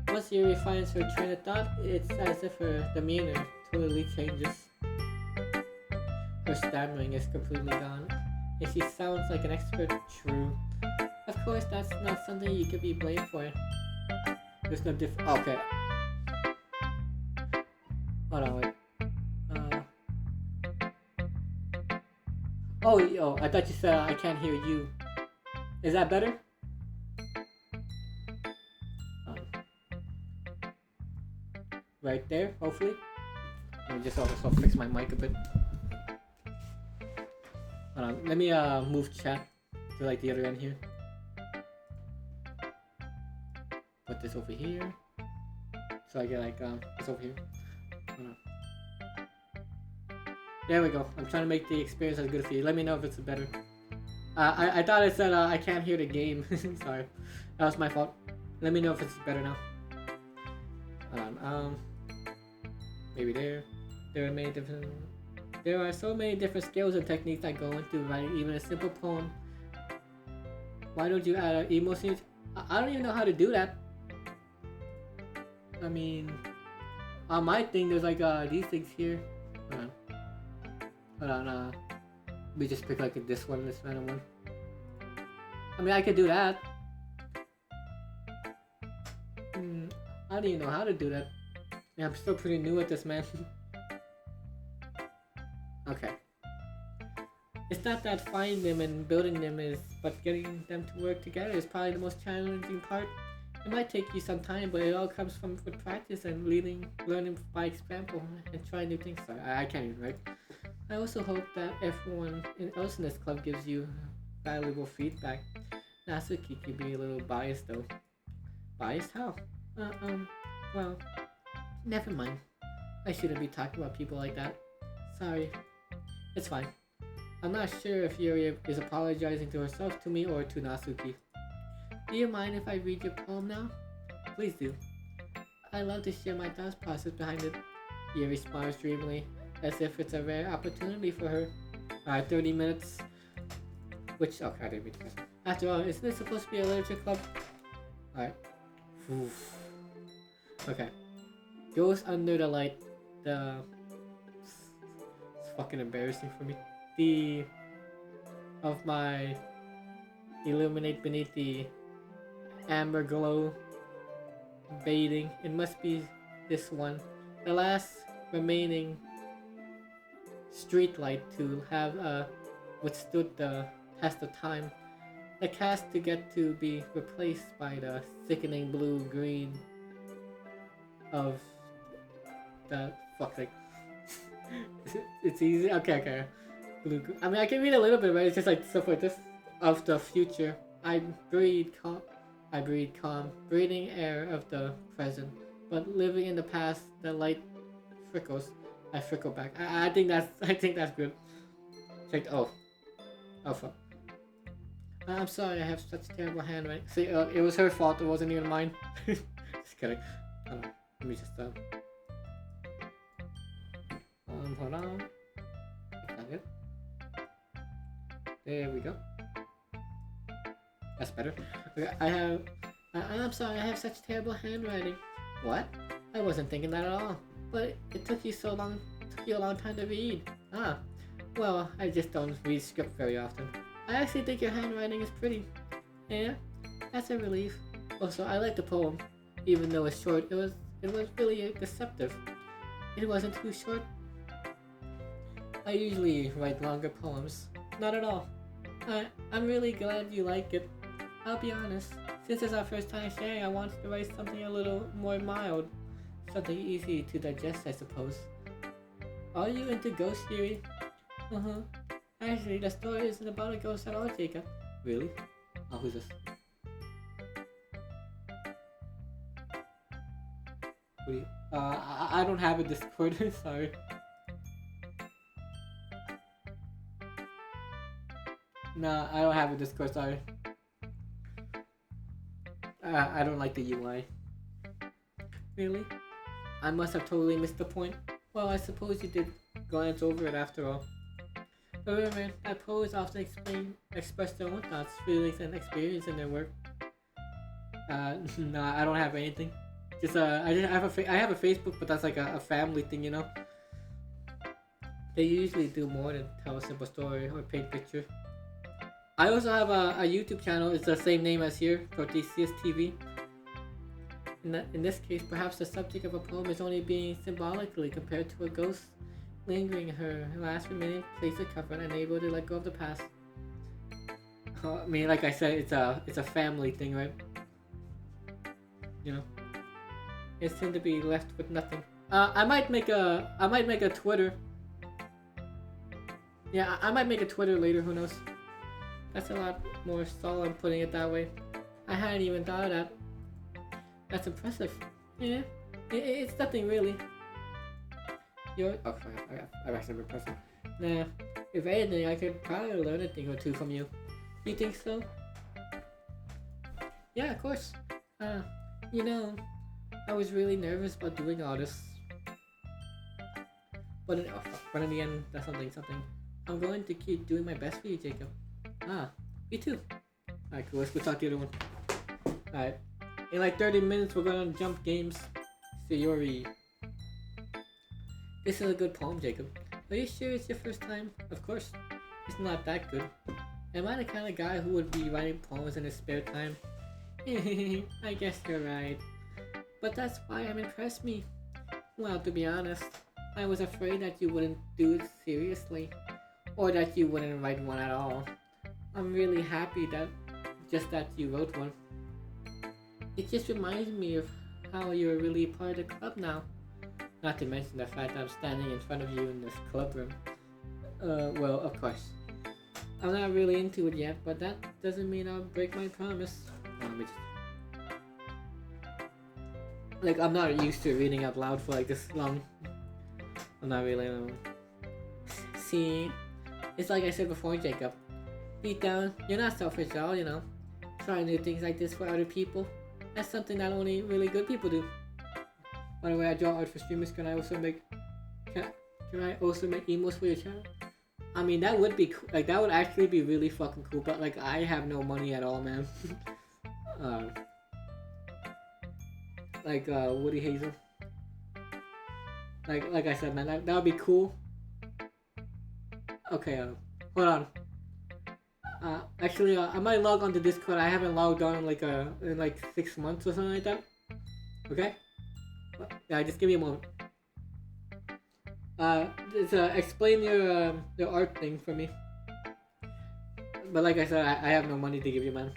Speaker 1: Once Yuri finds her train of thought, it's as if her demeanor totally changes. Her stammering is completely gone, and she sounds like an expert. True. Of course, that's not something you could be blamed for. There's no Okay. Hold on, wait. Oh, I thought you said I can't hear you. Is that better? Right there, hopefully. Let me just also fix my mic a bit. Hold on, let me move chat to like the other end here. Put this over here. So I get like this over here. Hold on. There we go. I'm trying to make the experience as good for you. Let me know if it's better. I thought I said I can't hear the game. Sorry. That was my fault. Let me know if it's better now. Hold on. Maybe there. There are so many different skills and techniques that go into writing even a simple poem. Why don't you add emotions? I don't even know how to do that. I mean, on my thing, there's like these things here. Hold on. We just pick like this random one. I mean, I could do that. I don't even know how to do that. Yeah, I'm still pretty new at this, man. Okay. It's not that finding them and building them is, but getting them to work together is probably the most challenging part. It might take you some time, but it all comes from with practice and learning by example and trying new things. Sorry, I can't even write. I also hope that everyone else in this club gives you valuable feedback. Natsuki could be a little biased though. Biased? How? Well, never mind. I shouldn't be talking about people like that. Sorry. It's fine. I'm not sure if Yuri is apologizing to herself, to me, or to Natsuki. Do you mind if I read your poem now? Please do. I love to share my thought process behind it. Yuri smiles dreamily, as if it's a rare opportunity for her. 30 minutes. Which, okay, I didn't read this. After all, isn't this supposed to be a literature club? Alright. Okay. Goes under the light. It's fucking embarrassing for me. Of my illuminate beneath the amber glow bathing. It must be this one. The last remaining street light to have withstood the test of time. The cast to get to be replaced by the sickening blue-green of the fuck like it's easy. Okay. Blue. I mean, I can read a little bit, but it's just like stuff like this of the future. I breathe calm, breathing air of the present, but living in the past. The light trickles. I trickle back. I think that's good. Checked. Oh fuck. I'm sorry. I have such terrible handwriting. See, it was her fault. It wasn't even mine. Just kidding. Let me just hold on. That's not it. There we go. That's better. Okay, I'm sorry, I have such terrible handwriting. What? I wasn't thinking that at all. But it took you a long time to read. Well, I just don't read script very often. I actually think your handwriting is pretty. Yeah, that's a relief. Also, I like the poem. Even though it's short, it was really deceptive. It wasn't too short. I usually write longer poems. Not at all. I'm really glad you like it. I'll be honest. Since it's our first time sharing, I wanted to write something a little more mild. Something easy to digest, I suppose. Are you into ghost theory? Uh-huh. Actually, the story isn't about a ghost at all, Jacob. Really? Oh, who's this? What do you... I don't have a Discord, sorry. Nah, I don't have a Discord, sorry. I don't like the UI. Really? I must have totally missed the point. Well, I suppose you did glance over it after all. But remember, that poets often express their own thoughts, feelings, and experience in their work. No, I don't have anything. Just I have a Facebook, but that's like a family thing, you know. They usually do more than tell a simple story or paint picture. I also have a YouTube channel. It's the same name as here, Protesius TV. In this case, perhaps the subject of a poem is only being symbolically compared to a ghost lingering in her last remaining place of comfort and able to let go of the past. I mean, like I said, it's a family thing, right? You know, it's soon to be left with nothing. I might make a Twitter. Yeah, I might make a Twitter later. Who knows? That's a lot more solemn putting it that way. I hadn't even thought of that. That's impressive. Yeah, it's nothing really. You're... Oh, I've actually been impressive. Nah, if anything, I could probably learn a thing or two from you. You think so? Yeah, of course. You know, I was really nervous about doing all this. But in the end, that's something. I'm going to keep doing my best for you, Jacob. Ah, me too. Alright, cool. Let's go talk to the other one. Alright. In like 30 minutes, we're gonna jump games. Sayori. This is a good poem, Jacob. Are you sure it's your first time? Of course. It's not that good. Am I the kind of guy who would be writing poems in his spare time? I guess you're right. But that's why it impressed me. Well, to be honest, I was afraid that you wouldn't do it seriously. Or that you wouldn't write one at all. I'm really happy that you wrote one. It just reminds me of how you're really part of the club now. Not to mention the fact that I'm standing in front of you in this club room. Well, of course. I'm not really into it yet, but that doesn't mean I'll break my promise. Like, I'm not used to reading out loud for like this long. I'm not really... See, it's like I said before, Jacob. Deep down, you're not selfish at all, you know. Trying to do things like this for other people. That's something that only really good people do. By the way, I draw art for streamers. Can I also make emos for your channel? I mean, that would be cool. Like, that would actually be really fucking cool. But like, I have no money at all, man. Woody Hazel. Like I said, man, that would be cool. Okay, hold on. Actually, I might log on to Discord. I haven't logged on in like 6 months or something like that. Okay? Yeah, just give me a moment. Just explain your art thing for me. But like I said, I have no money to give you, man.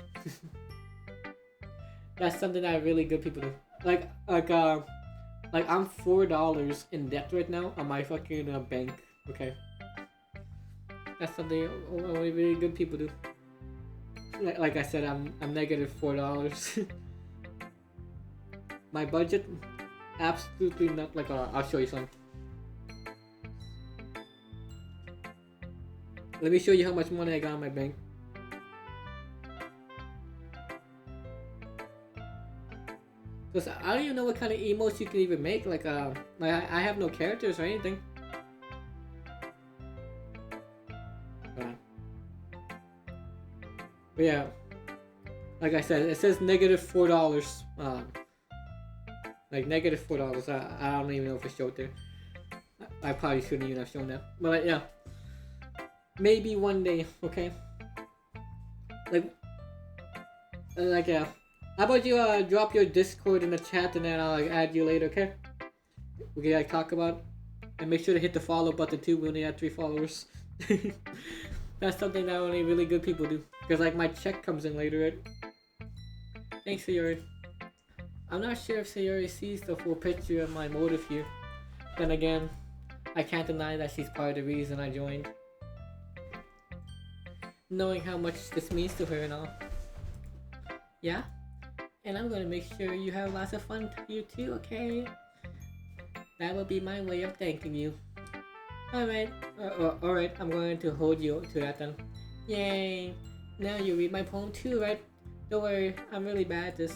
Speaker 1: That's something that really good people do. Like I'm $4 in debt right now on my fucking bank. Okay. That's something only really good people do. Like I said, I'm negative $4. My budget, absolutely not. Like I'll show you something. Let me show you how much money I got in my bank. Cause I don't even know what kind of emotes you can even make. Like I have no characters or anything. But yeah, like I said, it says negative $4. Like negative $4. I don't even know if it showed there. I probably shouldn't even have shown that. But like, yeah, maybe one day. Okay. Like yeah. How about you drop your Discord in the chat and then I'll like add you later. Okay. We can like talk about it. And make sure to hit the follow button too. We only have 3 followers. That's something that only really good people do. Because like my check comes in later, right? Thanks, Sayori. I'm not sure if Sayori sees the full picture of my motive here. Then again, I can't deny that she's part of the reason I joined. Knowing how much this means to her and all. Yeah? And I'm gonna make sure you have lots of fun here too, okay? That will be my way of thanking you. Alright, alright, I'm going to hold you to that then. Yay! Now you read my poem too, right? Don't worry, I'm really bad at this.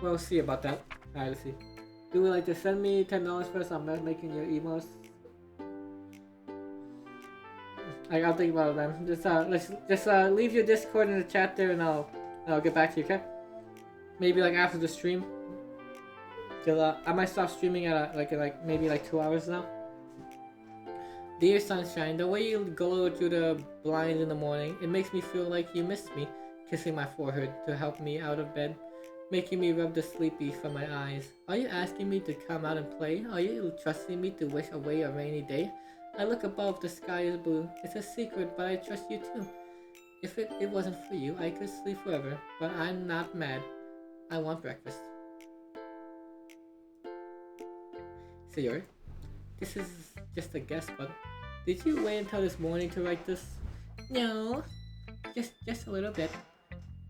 Speaker 1: We'll see about that. Alright, let's see. Do you like to send me $10 first? I'm not making your emails. I'll think about it, man. Just leave your Discord in the chat there, and I'll get back to you, okay? Maybe like after the stream. Till I might stop streaming at maybe 2 hours now. Dear sunshine, the way you glow through the blinds in the morning, it makes me feel like you missed me, kissing my forehead to help me out of bed, making me rub the sleepy from my eyes. Are you asking me to come out and play? Are you trusting me to wish away a rainy day? I look above, the sky is blue. It's a secret, but I trust you too. If it wasn't for you, I could sleep forever, but I'm not mad. I want breakfast. Sayori, this is just a guess, but did you wait until this morning to write this? No, just a little bit.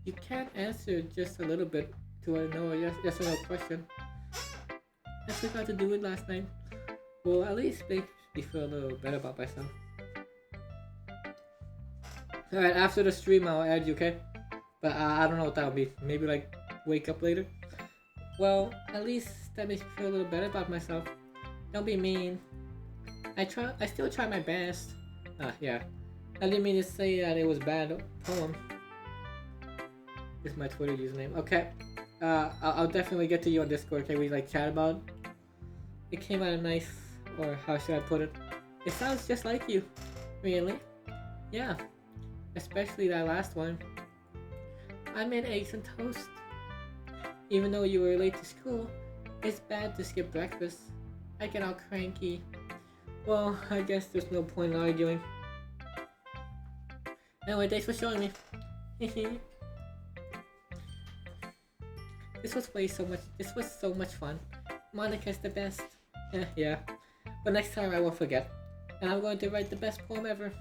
Speaker 1: You can't answer just a little bit to a no or yes or no question. I forgot to do it last night. Well, at least make me feel a little better about myself. Alright, after the stream I'll add you, okay? But I don't know what that'll be. Maybe like wake up later? Well, at least that makes me feel a little better about myself. Don't be mean. I still try my best. Yeah. I didn't mean to say that it was bad poem. This is my Twitter username. Okay. I'll definitely get to you on Discord. Can we like chat about it? It came out nice, or how should I put it? It sounds just like you. Really? Yeah. Especially that last one. I made eggs and toast. Even though you were late to school, it's bad to skip breakfast. I get all cranky. Well, I guess there's no point in arguing. Anyway, thanks for showing me. This was so much fun. Monica's the best. Yeah. But next time I won't forget. And I'm going to write the best poem ever.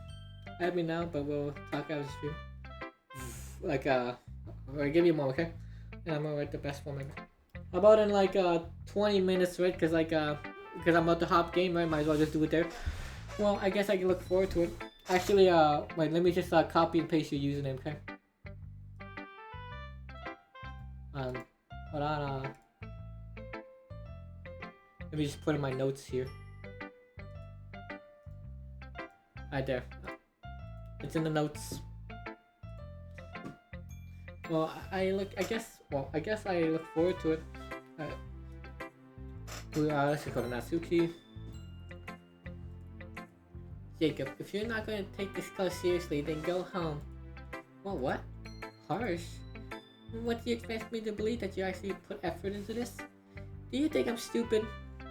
Speaker 1: Add me now, but we'll talk out of the stream. Or give me a moment, okay? And I'm gonna write the best poem ever. How about in 20 minutes, right? Because I'm about to hop game, right? Might as well just do it there. Well, I guess I can look forward to it. Actually, wait, let me just copy and paste your username, okay? Hold on, let me just put in my notes here. Right there. It's in the notes. Well, I guess I look forward to it. Let's just go to Natsuki. Jacob, if you're not going to take this class seriously, then go home. Well, what? Harsh? What do you expect me to believe, that you actually put effort into this? Do you think I'm stupid?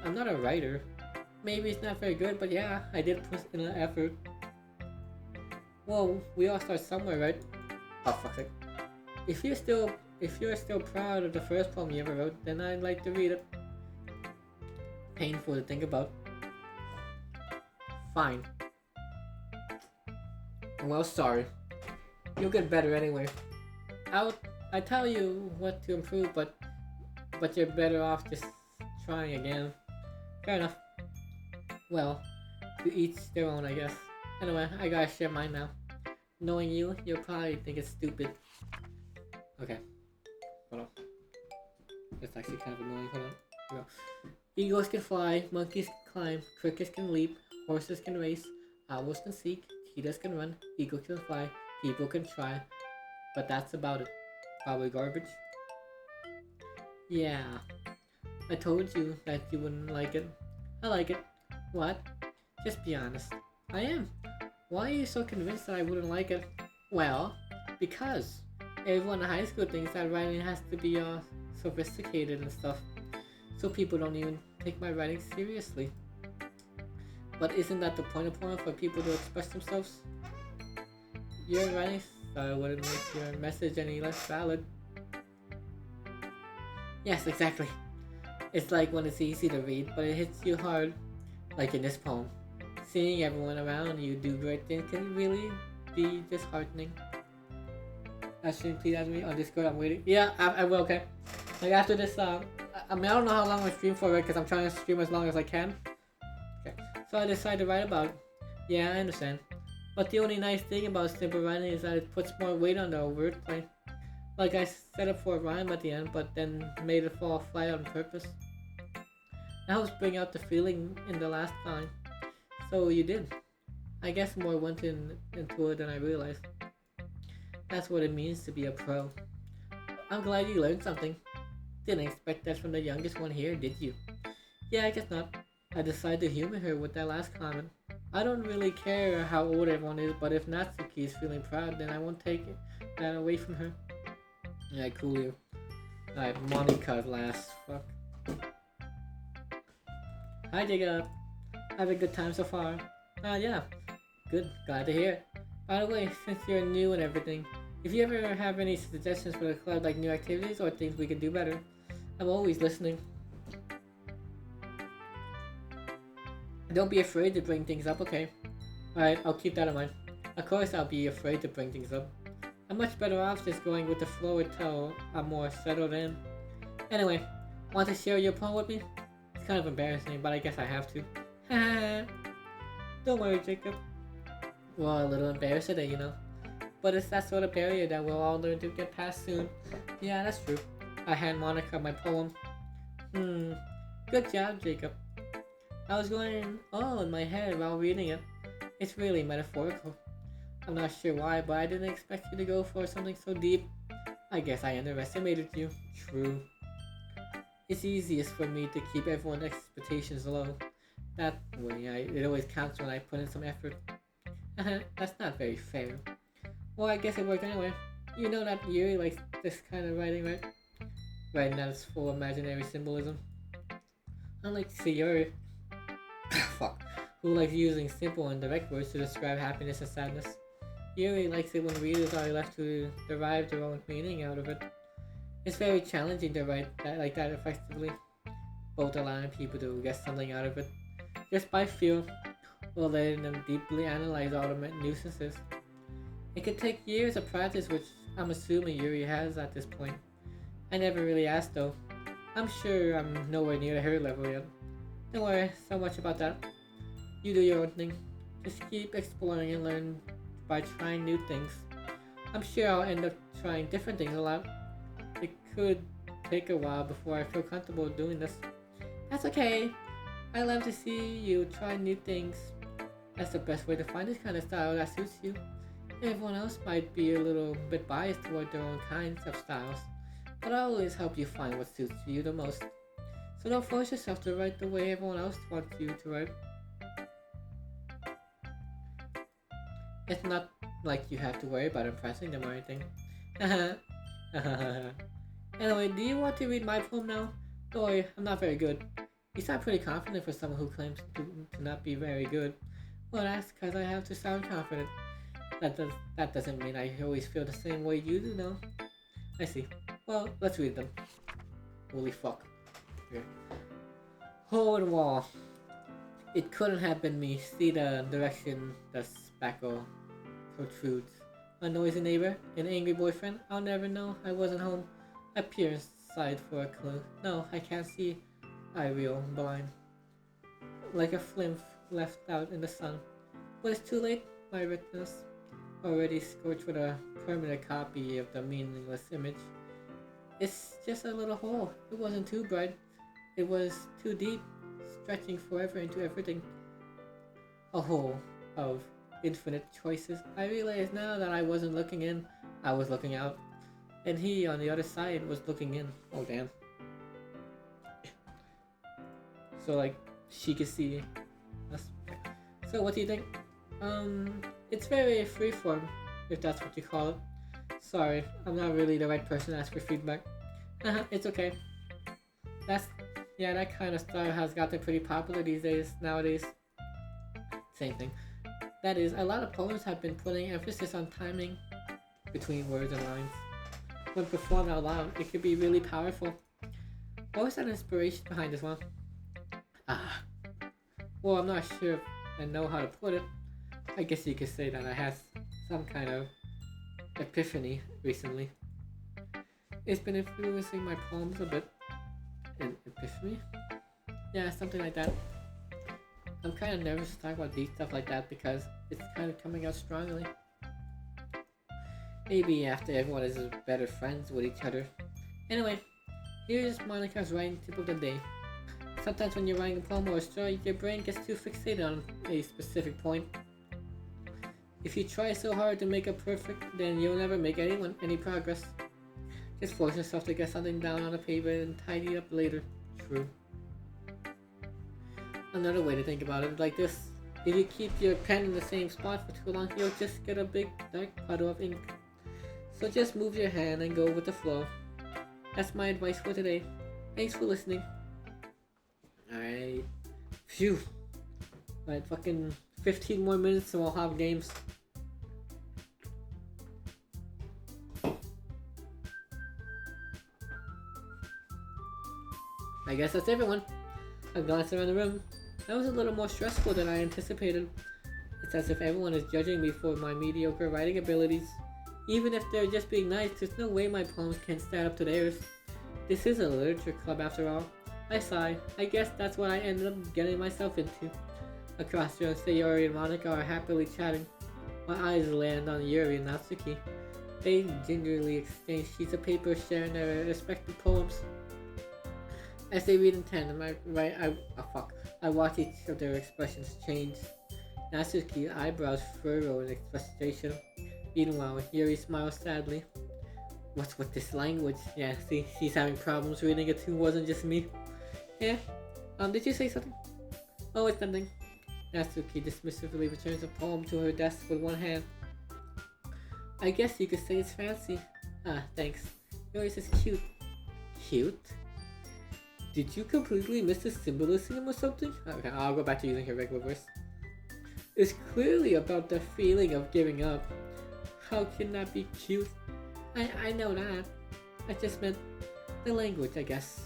Speaker 1: I'm not a writer. Maybe it's not very good, but yeah, I did put in an effort. Well, we all start somewhere, right? Oh, fuck's sake. If you're still proud of the first poem you ever wrote, then I'd like to read it. Painful to think about. Fine. Well, sorry. You'll get better anyway. I tell you what to improve, but you're better off just trying again. Fair enough. Well, to each their own, I guess. Anyway, I gotta share mine now. Knowing you, you'll probably think it's stupid. Okay. Hold on. That's actually kind of annoying. Hold on. Here we go. Eagles can fly, monkeys can climb, crickets can leap, horses can race, owls can seek, cheetahs can run, eagles can fly, people can try. But that's about it. Probably garbage. Yeah. I told you that you wouldn't like it. I like it. What? Just be honest. I am. Why are you so convinced that I wouldn't like it? Well, because everyone in high school thinks that writing has to be sophisticated and stuff. So people don't even take my writing seriously. But isn't that the point of poem, for people to express themselves? Your writing style wouldn't make your message any less valid. Yes, exactly. It's like when it's easy to read, but it hits you hard, like in this poem. Seeing everyone around you do great things can really be disheartening. Ashton, please ask me on Discord. I'm waiting. Yeah, I will. Okay. Like after this, I mean, I don't know how long I stream for, right? Because I'm trying to stream as long as I can. Okay. So I decided to write about it. Yeah, I understand. But the only nice thing about simple writing is that it puts more weight on the wordplay. Like I set up for a rhyme at the end, but then made it fall flat on purpose. It helps bring out the feeling in the last line. So you did. I guess more went into it than I realized. That's what it means to be a pro. I'm glad you learned something. Didn't expect that from the youngest one here, did you? Yeah, I guess not. I decided to humor her with that last comment. I don't really care how old everyone is, but if Natsuki is feeling proud, then I won't take that away from her. Yeah, cool you. Alright, Monica's last. Fuck. Hi, Jacob. Having a good time so far? Yeah. Good. Glad to hear. By the way, since you're new and everything, if you ever have any suggestions for the club, like new activities or things we could do better, I'm always listening. Don't be afraid to bring things up, okay? Alright, I'll keep that in mind. Of course I'll be afraid to bring things up. I'm much better off just going with the flow until I'm more settled in. Anyway, want to share your poem with me? It's kind of embarrassing, but I guess I have to. Haha. Don't worry, Jacob. Well, a little embarrassed today, you know. But it's that sort of barrier that we'll all learn to get past soon. Yeah, that's true. I hand Monica my poem. Good job, Jacob. I was going all in my head while reading it. It's really metaphorical. I'm not sure why, but I didn't expect you to go for something so deep. I guess I underestimated you. True. It's easiest for me to keep everyone's expectations low. That way, it always counts when I put in some effort. That's not very fair. Well, I guess it worked anyway. You know that Yuri likes this kind of writing, right? Writing that is full of imaginary symbolism. Unlike Sayuri, fuck, who likes using simple and direct words to describe happiness and sadness. Yuri likes it when readers are left to derive their own meaning out of it. It's very challenging to write that like that effectively, both allowing people to get something out of it just by feel, or letting them deeply analyze all the nuisances. It could take years of practice, which I'm assuming Yuri has at this point. I never really asked though. I'm sure I'm nowhere near her level yet. Don't worry so much about that. You do your own thing. Just keep exploring and learn by trying new things. I'm sure I'll end up trying different things a lot. It could take a while before I feel comfortable doing this. That's okay. I love to see you try new things. That's the best way to find this kind of style that suits you. Everyone else might be a little bit biased toward their own kinds of styles, but I always help you find what suits you the most. So don't force yourself to write the way everyone else wants you to write. It's not like you have to worry about impressing them or anything. Anyway, do you want to read my poem now? Don't worry, I'm not very good. You sound pretty confident for someone who claims to not be very good. Well, that's because I have to sound confident. That doesn't mean I always feel the same way you do, though. I see. Well, let's read them. Holy fuck. Here. Hole in wall. It couldn't have been me. See the direction the spackle protrudes. A noisy neighbor? An angry boyfriend? I'll never know. I wasn't home. I peer inside for a clue. No, I can't see. I reel blind. Like a flimp left out in the sun. But it's too late. My retinas already scorched with a permanent copy of the meaningless image. It's just a little hole. It wasn't too bright. It was too deep, stretching forever into everything. A hole of infinite choices. I realize now that I wasn't looking in, I was looking out. And he on the other side was looking in. Oh damn. So like, she could see us. So what do you think? It's very freeform, if that's what you call it. Sorry, I'm not really the right person to ask for feedback. It's okay. That kind of style has gotten pretty popular these days, nowadays. Same thing. That is, a lot of poems have been putting emphasis on timing between words and lines. When performed out loud, it can be really powerful. What was that inspiration behind this one? Ah, well, I'm not sure if I know how to put it. I guess you could say that I had some kind of epiphany recently. It's been influencing my poems a bit. An epiphany? Yeah, something like that. I'm kind of nervous to talk about deep stuff like that because it's kind of coming out strongly. Maybe after everyone is better friends with each other. Anyway, here's Monica's writing tip of the day. Sometimes when you're writing a poem or a story, your brain gets too fixated on a specific point. If you try so hard to make it perfect, then you'll never make any progress. Just force yourself to get something down on a paper and tidy it up later. True. Another way to think about it is like this. If you keep your pen in the same spot for too long, you'll just get a big dark puddle of ink. So just move your hand and go with the flow. That's my advice for today. Thanks for listening. Alright. Phew. Like fucking 15 more minutes and we'll have games. I guess that's everyone. I glanced around the room. That was a little more stressful than I anticipated. It's as if everyone is judging me for my mediocre writing abilities. Even if they're just being nice, there's no way my poems can stand up to theirs. This is a literature club after all. I sigh. I guess that's what I ended up getting myself into. Across the room, Sayori and Monica are happily chatting. My eyes land on Yuri and Natsuki. They gingerly exchange sheets of paper, sharing their respective poems. As they read in tandem, I watch each of their expressions change. Natsuki's eyebrows furrow in frustration. Meanwhile, Yuri smiles sadly. What's with this language? Yeah, see, she's having problems reading it too, wasn't just me. Yeah, did you say something? Oh, it's nothing. Natsuki dismissively returns a poem to her desk with one hand. I guess you could say it's fancy. Ah, thanks. Yours is cute. Cute? Did you completely miss the symbolism or something? Okay, I'll go back to using her regular voice. It's clearly about the feeling of giving up. How can that be cute? I know that. I just meant the language, I guess.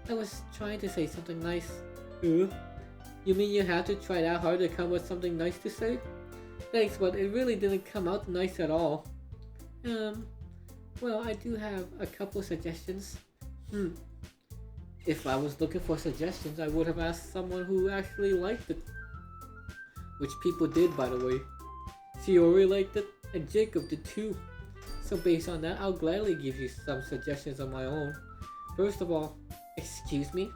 Speaker 1: I was trying to say something nice. You mean you had to try that hard to come up with something nice to say? Thanks, but it really didn't come out nice at all. Well, I do have a couple suggestions. If I was looking for suggestions, I would have asked someone who actually liked it. Which people did, by the way. Sayori liked it, and Jacob did too. So based on that, I'll gladly give you some suggestions of my own. First of all, excuse me?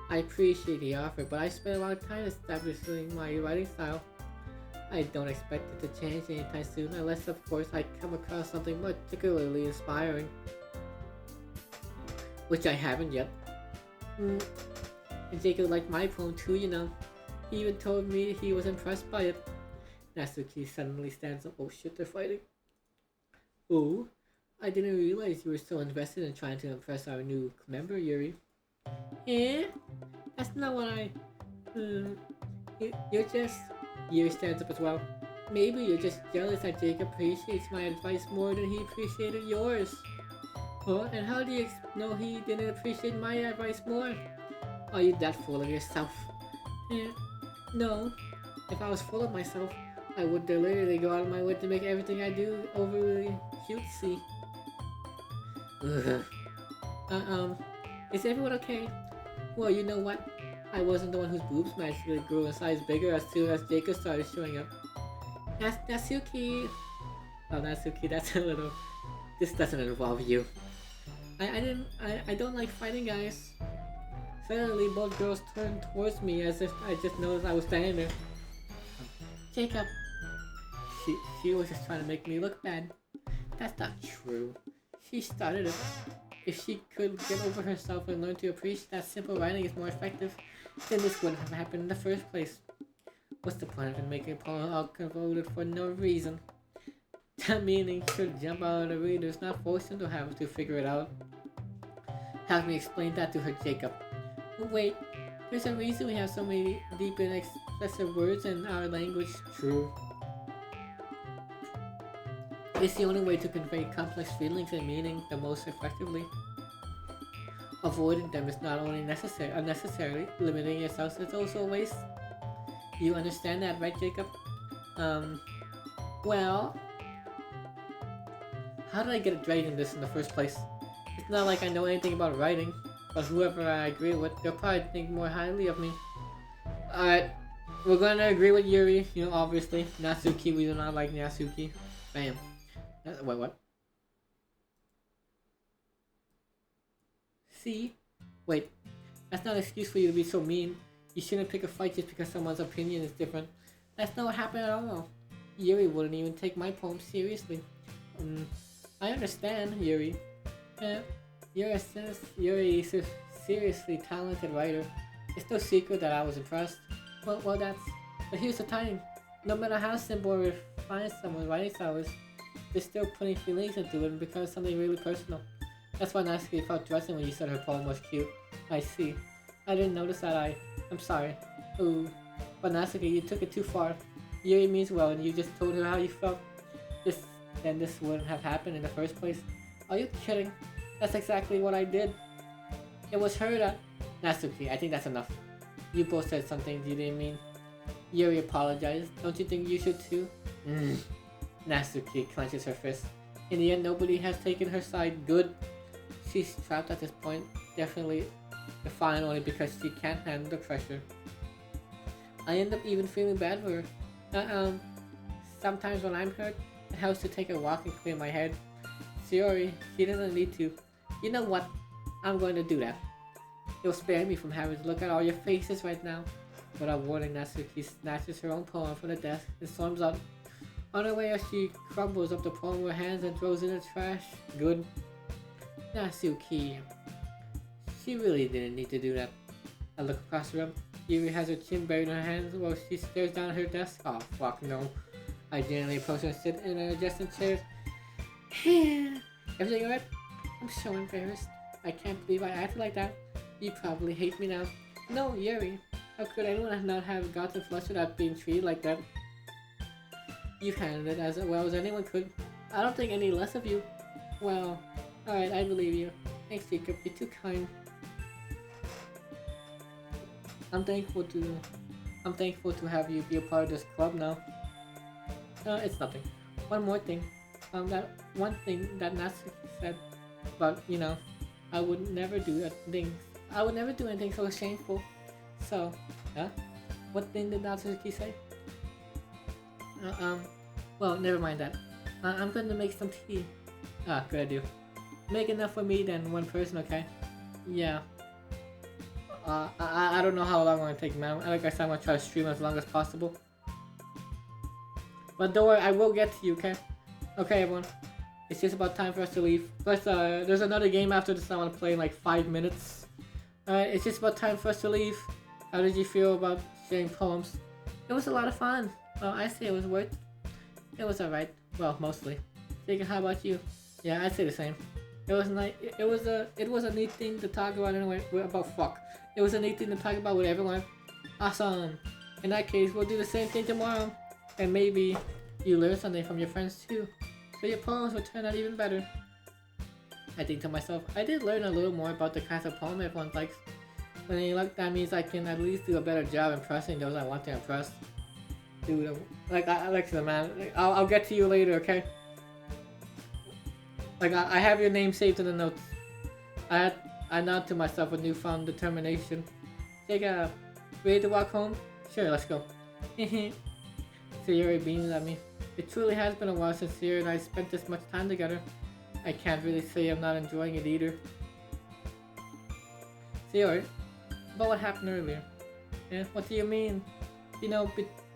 Speaker 1: I appreciate the offer, but I spent a lot of time establishing my writing style. I don't expect it to change anytime soon, unless of course I come across something particularly inspiring. Which I haven't yet. And Jacob liked my poem too, you know. He even told me he was impressed by it. Natsuki suddenly stands up. Oh shit, they're fighting. Oh, I didn't realize you were so invested in trying to impress our new member, Yuri. Eh? That's not what I... You're just... Yuri stands up as well. Maybe you're just jealous that Jake appreciates my advice more than he appreciated yours. Huh? And how do you know he didn't appreciate my advice more? Are you that full of yourself? No. If I was full of myself, I would deliberately go out of my way to make everything I do overly cutesy. Is everyone okay? Well, you know what? I wasn't the one whose boobs magically grew in size bigger as soon as Jacob started showing up. Natsuki. Oh, Natsuki, that's a little... This doesn't involve you. I don't like fighting guys. Suddenly, both girls turned towards me as if I just noticed I was standing there. Jacob. She was just trying to make me look bad. That's not true. She started it. If she could get over herself and learn to appreciate that simple writing is more effective, then this wouldn't have happened in the first place. What's the point of making a poem all convoluted for no reason? That meaning should jump out of the readers, not force them to have to figure it out. Have me explain that to her, Jacob. Wait, there's a reason we have so many deep and expressive words in our language. True. It's the only way to convey complex feelings and meaning the most effectively. Avoiding them is not only unnecessary, limiting yourself is also a waste. You understand that, right, Jacob? Um, well, how did I get writing this in the first place? It's not like I know anything about writing, but whoever I agree with, they'll probably think more highly of me. Alright, we're gonna agree with Yuri, obviously. Natsuki, we do not like Natsuki. Bam. Wait, what? See? Wait, that's not an excuse for you to be so mean. You shouldn't pick a fight just because someone's opinion is different. That's not what happened at all. Yuri wouldn't even take my poem seriously. I understand, Yuri. You're a seriously talented writer. It's no secret that I was impressed. Well, but here's the thing. No matter how simple or refined someone's writing style is, they're still putting feelings into it and becomes something really personal. That's why Natsuki felt threatened when you said her poem was cute. I see. I didn't notice that. I'm sorry. Ooh. But Natsuki, you took it too far. Yuri means well and you just told her how you felt. Then this wouldn't have happened in the first place. Are you kidding? That's exactly what I did. It was her that... Natsuki, I think that's enough. You both said something you didn't mean. Yuri apologized. Don't you think you should too? Natsuki clenches her fist. In the end, nobody has taken her side. Good. She's trapped at this point. Definitely defiant only because she can't handle the pressure. I end up even feeling bad for her. Sometimes when I'm hurt, it helps to take a walk and clear my head. Shiori, she doesn't need to. You know what? I'm going to do that. It'll spare me from having to look at all your faces right now. Without warning, Natsuki snatches her own poem from the desk and storms out. On her way out, she crumbles up the poem with her hands and throws it in the trash. Good. Natsuki. She really didn't need to do that. I look across the room. Yuri has her chin buried in her hands while she stares down at her desk. Oh, fuck no. I gently approach her and sit in an adjacent chair. Everything alright? I'm so embarrassed. I can't believe I acted like that. You probably hate me now. No, Yuri. How could anyone not have gotten flustered at being treated like that? You've handled it as well as anyone could. I don't think any less of you. Well, alright, I believe you. Thanks, Jacob. You're too kind. I'm thankful to have you be a part of this club now. It's nothing. One more thing. That one thing that Natsuki said about, I would never do anything so shameful. So, what thing did Natsuki say? Well, never mind that. I'm going to make some tea. Good idea. Make enough for me then, one person, okay? Yeah. I don't know how long I'm going to take, man. Like I said, I'm going to try to stream as long as possible. But don't worry, I will get to you, okay? Okay, everyone. It's just about time for us to leave. Plus, there's another game after this I want to play in like 5 minutes. Alright, it's just about time for us to leave. How did you feel about sharing poems? It was a lot of fun. Well, I say it was worth it. It was alright. Well, mostly. Jacob, how about you? Yeah, I'd say the same. It was nice. It was a neat thing to talk about anyway. It was a neat thing to talk about with everyone. Awesome. In that case, we'll do the same thing tomorrow. And maybe you learn something from your friends too. So your poems will turn out even better. I think to myself, I did learn a little more about the kinds of poem everyone likes. When they like, that means I can at least do a better job impressing those I want to impress. Dude, Alexa, man, I'll get to you later, okay? I have your name saved in the notes. I nod to myself with newfound determination. Jacob, ready to walk home? Sure, let's go. Sayori beams at me. It truly has been a while since Sayori and I spent this much time together. I can't really say I'm not enjoying it either. Sayori, about what happened earlier. What do you mean?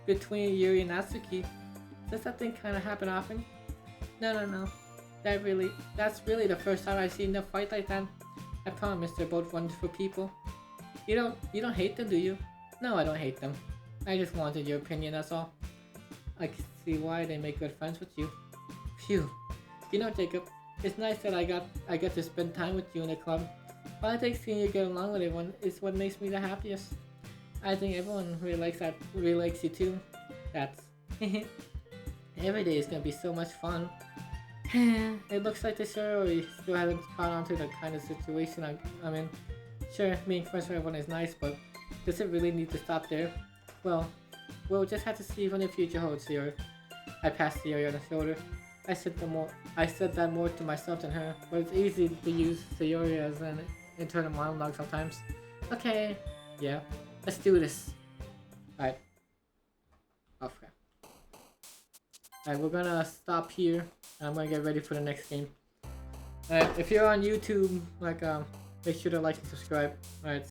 Speaker 1: Between Yuri and Natsuki. Does that thing kinda happen often? No. That's really the first time I've seen them fight like that. I promise they're both wonderful people. You don't hate them, do you? No, I don't hate them. I just wanted your opinion, that's all. I can see why they make good friends with you. Phew. Jacob, it's nice that I get to spend time with you in the club. But I think seeing you get along with everyone is what makes me the happiest. I think everyone really likes you too. That's every day is gonna be so much fun. It looks like the Sayori still hasn't caught on to the kind of situation I'm in. Sure, being friends with everyone is nice, but does it really need to stop there? Well, we'll just have to see what the future holds here. I passed Sayori on the shoulder. I said that more to myself than her, but it's easy to use Sayori as an internal monologue sometimes. Okay, yeah, let's do this. Alright. Okay. Alright, we're gonna stop here. I'm gonna get ready for the next game. Alright, if you're on YouTube, like, make sure to like and subscribe. Alright,